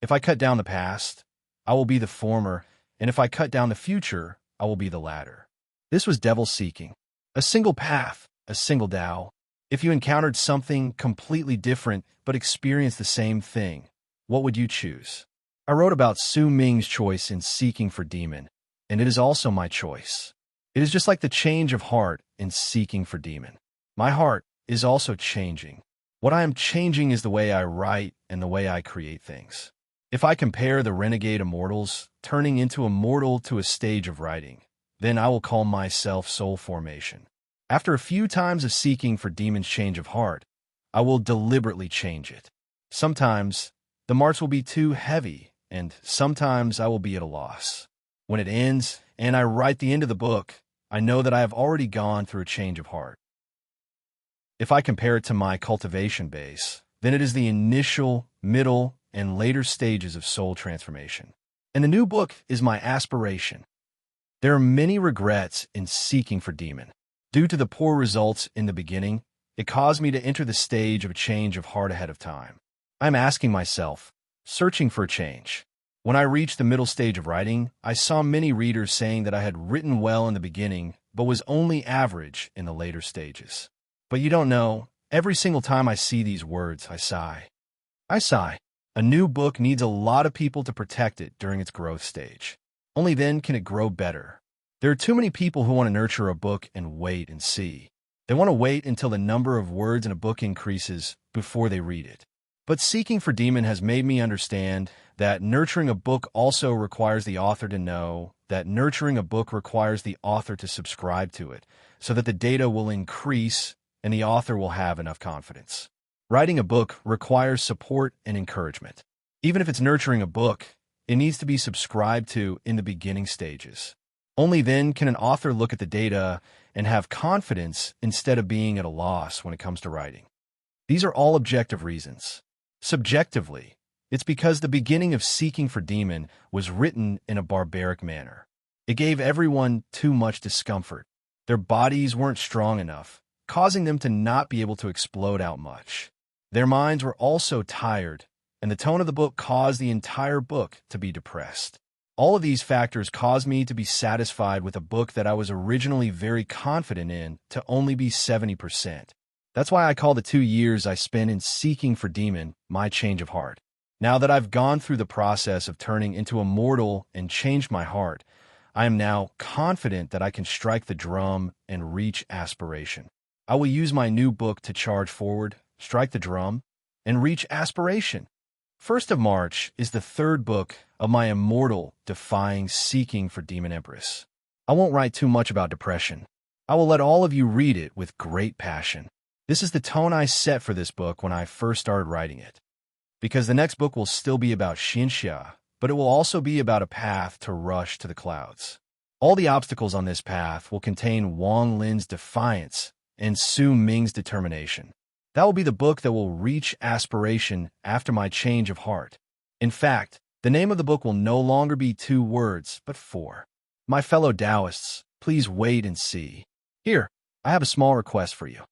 If I cut down the past, I will be the former, and if I cut down the future, I will be the latter. This was devil seeking. A single path, a single Tao. If you encountered something completely different but experienced the same thing, what would you choose? I wrote about Su Ming's choice in Seeking for Demon, and it is also my choice. It is just like the change of heart in Seeking for Demon. My heart is also changing. What I am changing is the way I write and the way I create things. If I compare the renegade immortals turning into a mortal to a stage of writing, then I will call myself soul formation. After a few times of seeking for Demon's change of heart, I will deliberately change it. Sometimes the march will be too heavy, and sometimes I will be at a loss. When it ends, and I write the end of the book, I know that I have already gone through a change of heart. If I compare it to my cultivation base, then it is the initial, middle, and later stages of soul transformation. And the new book is my aspiration. There are many regrets in Seeking for Demon. Due to the poor results in the beginning, it caused me to enter the stage of a change of heart ahead of time. I'm asking myself, searching for a change. When I reached the middle stage of writing, I saw many readers saying that I had written well in the beginning, but was only average in the later stages. But you don't know, every single time I see these words, I sigh. I sigh. A new book needs a lot of people to protect it during its growth stage. Only then can it grow better. There are too many people who want to nurture a book and wait and see. They want to wait until the number of words in a book increases before they read it. But Seeking for Demon has made me understand that nurturing a book also requires the author to know that nurturing a book requires the author to subscribe to it, so that the data will increase and the author will have enough confidence. Writing a book requires support and encouragement. Even if it's nurturing a book, it needs to be subscribed to in the beginning stages. Only then can an author look at the data and have confidence instead of being at a loss when it comes to writing. These are all objective reasons. Subjectively, it's because the beginning of Seeking for Demon was written in a barbaric manner. It gave everyone too much discomfort. Their bodies weren't strong enough, causing them to not be able to explode out much. Their minds were also tired, and the tone of the book caused the entire book to be depressed. All of these factors caused me to be satisfied with a book that I was originally very confident in to only be 70%. That's why I call the 2 years I spent in Seeking for Demon my change of heart. Now that I've gone through the process of turning into a mortal and changed my heart, I am now confident that I can strike the drum and reach aspiration. I will use my new book to charge forward, strike the drum, and reach aspiration. 1st of March is the 3rd book of my immortal, defying Seeking for Demon Empress. I won't write too much about depression. I will let all of you read it with great passion. This is the tone I set for this book when I first started writing it. Because the next book will still be about Xinxia, but it will also be about a path to rush to the clouds. All the obstacles on this path will contain Wang Lin's defiance and Su Ming's determination. That will be the book that will reach aspiration after my change of heart. In fact, the name of the book will no longer be 2 words, but 4. My fellow Taoists, please wait and see. Here, I have a small request for you.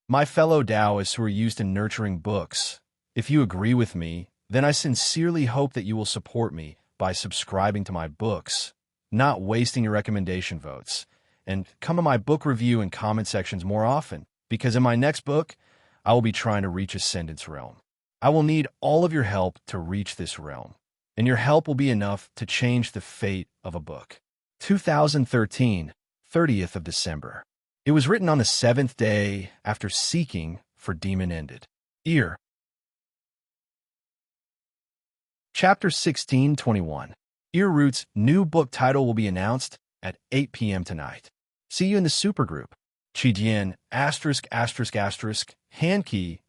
My fellow Taoists who are used to nurturing books, if you agree with me, then I sincerely hope that you will support me by subscribing to my books, not wasting your recommendation votes, and come to my book review and comment sections more often, because in my next book, I will be trying to reach Ascendance Realm. I will need all of your help to reach this realm, and your help will be enough to change the fate of a book. 2013, 30th of December. It was written on the 7th day after Seeking for Demon ended. Ear. Chapter 1621. Ear Root's new book title will be announced at 8 p.m. tonight. See you in the supergroup. Chidian, ****,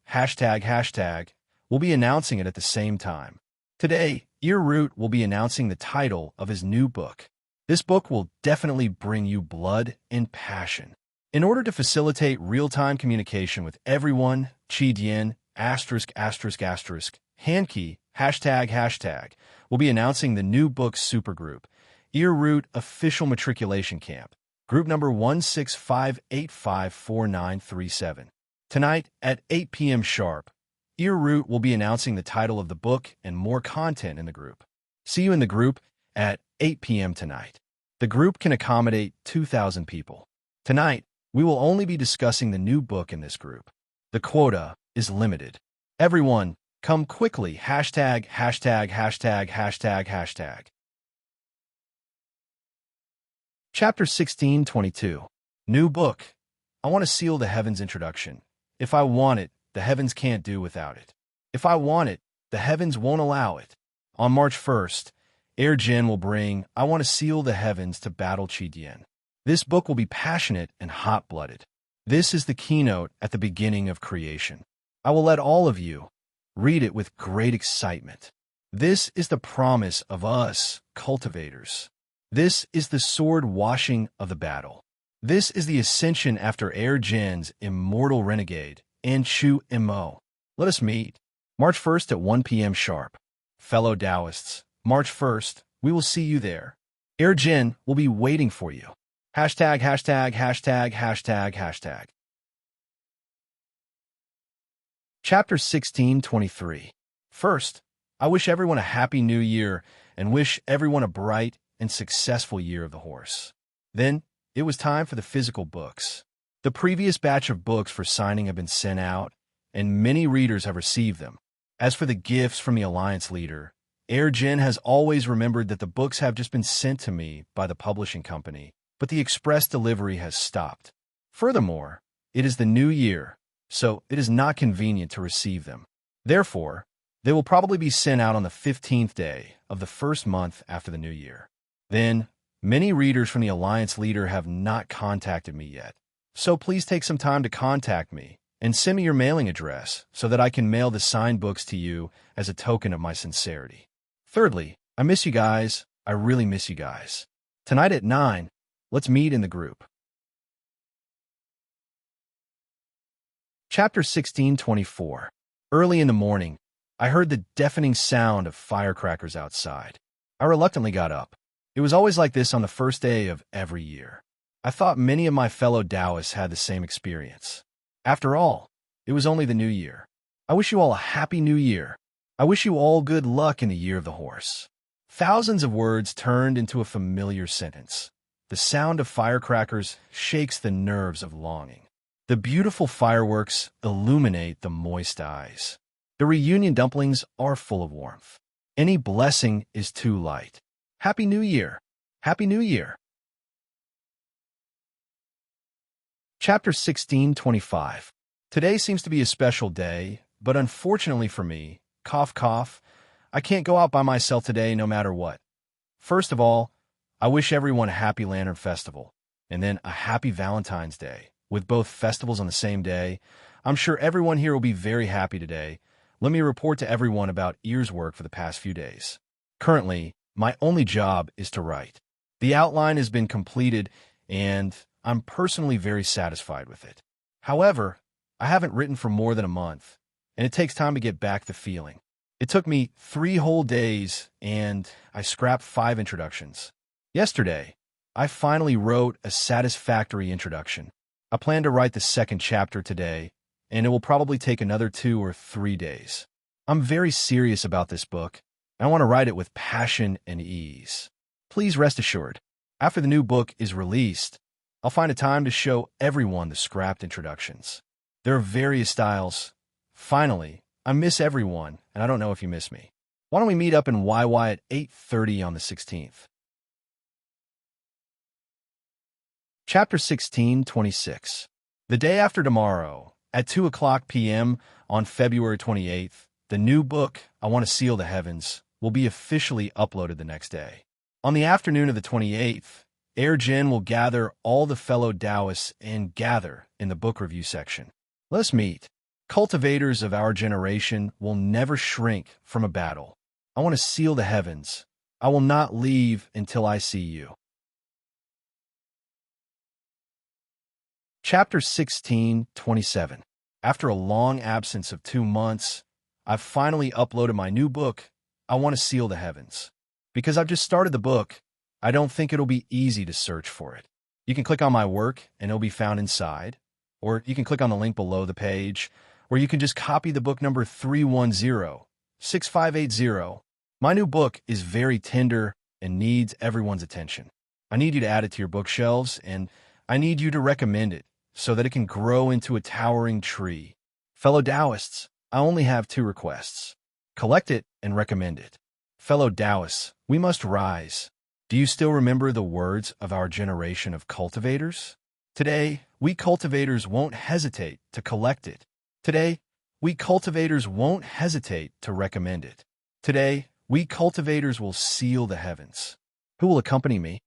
hashtag, will be announcing it at the same time. Today, Ear Root will be announcing the title of his new book. This book will definitely bring you blood and passion. In order to facilitate real-time communication with everyone, Chidian Handkey, will be announcing the new book supergroup, Earroot Official Matriculation Camp, group number 165854937. Tonight at 8 p.m. sharp, Earroot will be announcing the title of the book and more content in the group. See you in the group at 8 p.m. tonight. The group can accommodate 2,000 people. Tonight, we will only be discussing the new book in this group. The quota is limited. Everyone, come quickly. Hashtag. Chapter 1622. New book. I want to seal the heavens introduction. If I want it, the heavens can't do without it. If I want it, the heavens won't allow it. On March 1st, Air Jin will bring I Want to Seal the Heavens to Battle Chidien. This book will be passionate and hot-blooded. This is the keynote at the beginning of creation. I will let all of you read it with great excitement. This is the promise of us, cultivators. This is the sword washing of the battle. This is the ascension after Air Jin's immortal renegade, Anchu Mo. Let us meet. March 1st at 1 p.m. sharp. Fellow Taoists, March 1st, we will see you there. Air Jin will be waiting for you. Hashtag. Chapter 1623. First, I wish everyone a happy new year and wish everyone a bright and successful year of the horse. Then, it was time for the physical books. The previous batch of books for signing have been sent out, and many readers have received them. As for the gifts from the Alliance leader, Air Jin has always remembered that the books have just been sent to me by the publishing company, but the express delivery has stopped. Furthermore, it is the new year, so it is not convenient to receive them. Therefore, they will probably be sent out on the 15th day of the first month after the new year. Then, many readers from the Alliance leader have not contacted me yet, so please take some time to contact me and send me your mailing address so that I can mail the signed books to you as a token of my sincerity. Thirdly, I miss you guys. I really miss you guys. Tonight at 9, let's meet in the group. Chapter 1624. Early in the morning, I heard the deafening sound of firecrackers outside. I reluctantly got up. It was always like this on the first day of every year. I thought many of my fellow Taoists had the same experience. After all, it was only the new year. I wish you all a happy new year. I wish you all good luck in the year of the horse. Thousands of words turned into a familiar sentence. The sound of firecrackers shakes the nerves of longing. The beautiful fireworks illuminate the moist eyes. The reunion dumplings are full of warmth. Any blessing is too light. Happy New Year! Happy New Year! Chapter 1625. Today seems to be a special day, but unfortunately for me, cough cough, I can't go out by myself today no matter what. First of all, I wish everyone a happy Lantern Festival, and then a happy Valentine's Day. With both festivals on the same day, I'm sure everyone here will be very happy today. Let me report to everyone about Ear's work for the past few days. Currently, my only job is to write. The outline has been completed, and I'm personally very satisfied with it. However, I haven't written for more than a month, and it takes time to get back the feeling. It took me 3 whole days, and I scrapped 5 introductions. Yesterday, I finally wrote a satisfactory introduction. I plan to write the second chapter today, and it will probably take another 2 or 3 days. I'm very serious about this book. I want to write it with passion and ease. Please rest assured, after the new book is released, I'll find a time to show everyone the scrapped introductions. There are various styles. Finally, I miss everyone, and I don't know if you miss me. Why don't we meet up in YY at 8:30 on the 16th? Chapter 1626. The day after tomorrow, at 2 o'clock p.m. on February 28th, the new book, I Want to Seal the Heavens, will be officially uploaded the next day. On the afternoon of the 28th, Air Jin will gather all the fellow Taoists and gather in the book review section. Let's meet. Cultivators of our generation will never shrink from a battle. I want to seal the heavens. I will not leave until I see you. Chapter 1627. After a long absence of 2 months, I've finally uploaded my new book, I Want to Seal the Heavens. Because I've just started the book, I don't think it'll be easy to search for it. You can click on my work and it'll be found inside, or you can click on the link below the page, or you can just copy the book number 310-6580. My new book is very tender and needs everyone's attention. I need you to add it to your bookshelves, and I need you to recommend it so that it can grow into a towering tree. Fellow Taoists, I only have 2 requests. Collect it and recommend it. Fellow Taoists, we must rise. Do you still remember the words of our generation of cultivators? Today, we cultivators won't hesitate to collect it. Today, we cultivators won't hesitate to recommend it. Today, we cultivators will seal the heavens. Who will accompany me?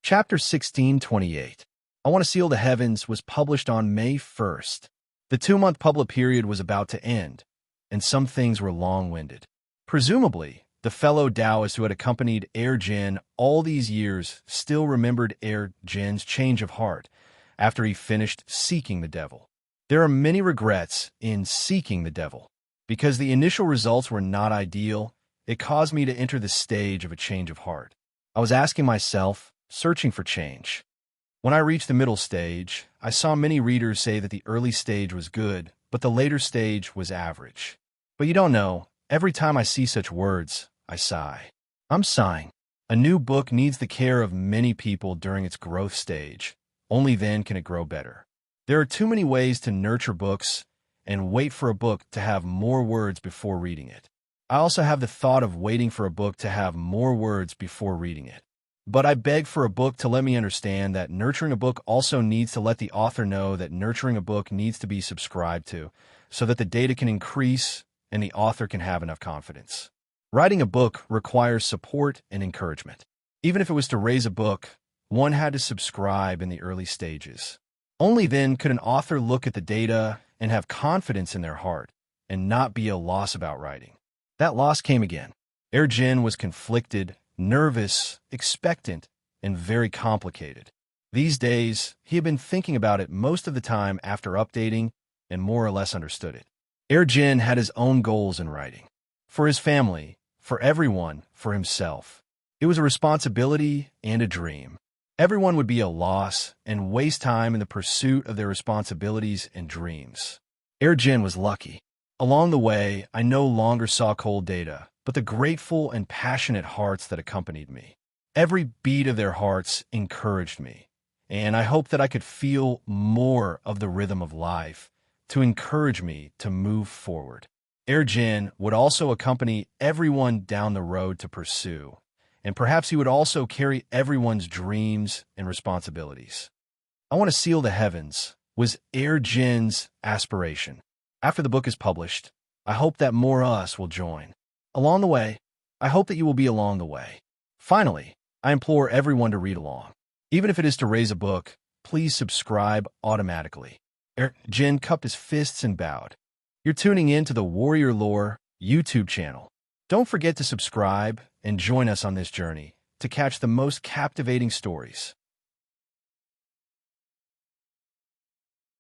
Chapter 1628. I Want to Seal the Heavens was published on May 1st. The 2-month public period was about to end, and some things were long-winded. Presumably, the fellow Taoist who had accompanied Jin all these years still remembered Jin's change of heart after he finished seeking the devil. There are many regrets in seeking the devil. Because the initial results were not ideal, it caused me to enter the stage of a change of heart. I was asking myself, searching for change. When I reached the middle stage, I saw many readers say that the early stage was good, but the later stage was average. But you don't know, every time I see such words, I sigh. I'm sighing. A new book needs the care of many people during its growth stage. Only then can it grow better. There are too many ways to nurture books and wait for a book to have more words before reading it. I also have the thought of waiting for a book to have more words before reading it. But I beg for a book to let me understand that nurturing a book also needs to let the author know that nurturing a book needs to be subscribed to, so that the data can increase and the author can have enough confidence. Writing a book requires support and encouragement. Even if it was to raise a book, one had to subscribe in the early stages. Only then could an author look at the data and have confidence in their heart and not be a loss about writing. That loss came again. Jin was conflicted, nervous, expectant, and very complicated. These days, he had been thinking about it most of the time after updating and more or less understood it. Jin had his own goals in writing. For his family, for everyone, for himself. It was a responsibility and a dream. Everyone would be a loss and waste time in the pursuit of their responsibilities and dreams. Jin was lucky. Along the way, I no longer saw cold data, but the grateful and passionate hearts that accompanied me. Every beat of their hearts encouraged me, and I hoped that I could feel more of the rhythm of life to encourage me to move forward. Jin would also accompany everyone down the road to pursue, and perhaps he would also carry everyone's dreams and responsibilities. I Want to Seal the Heavens was Jin's aspiration. After the book is published, I hope that more us will join. Along the way, I hope that you will be along the way. Finally, I implore everyone to read along. Even if it is to raise a book, please subscribe automatically. Jin cupped his fists and bowed. You're tuning in to the Warrior Lore YouTube channel. Don't forget to subscribe and join us on this journey to catch the most captivating stories.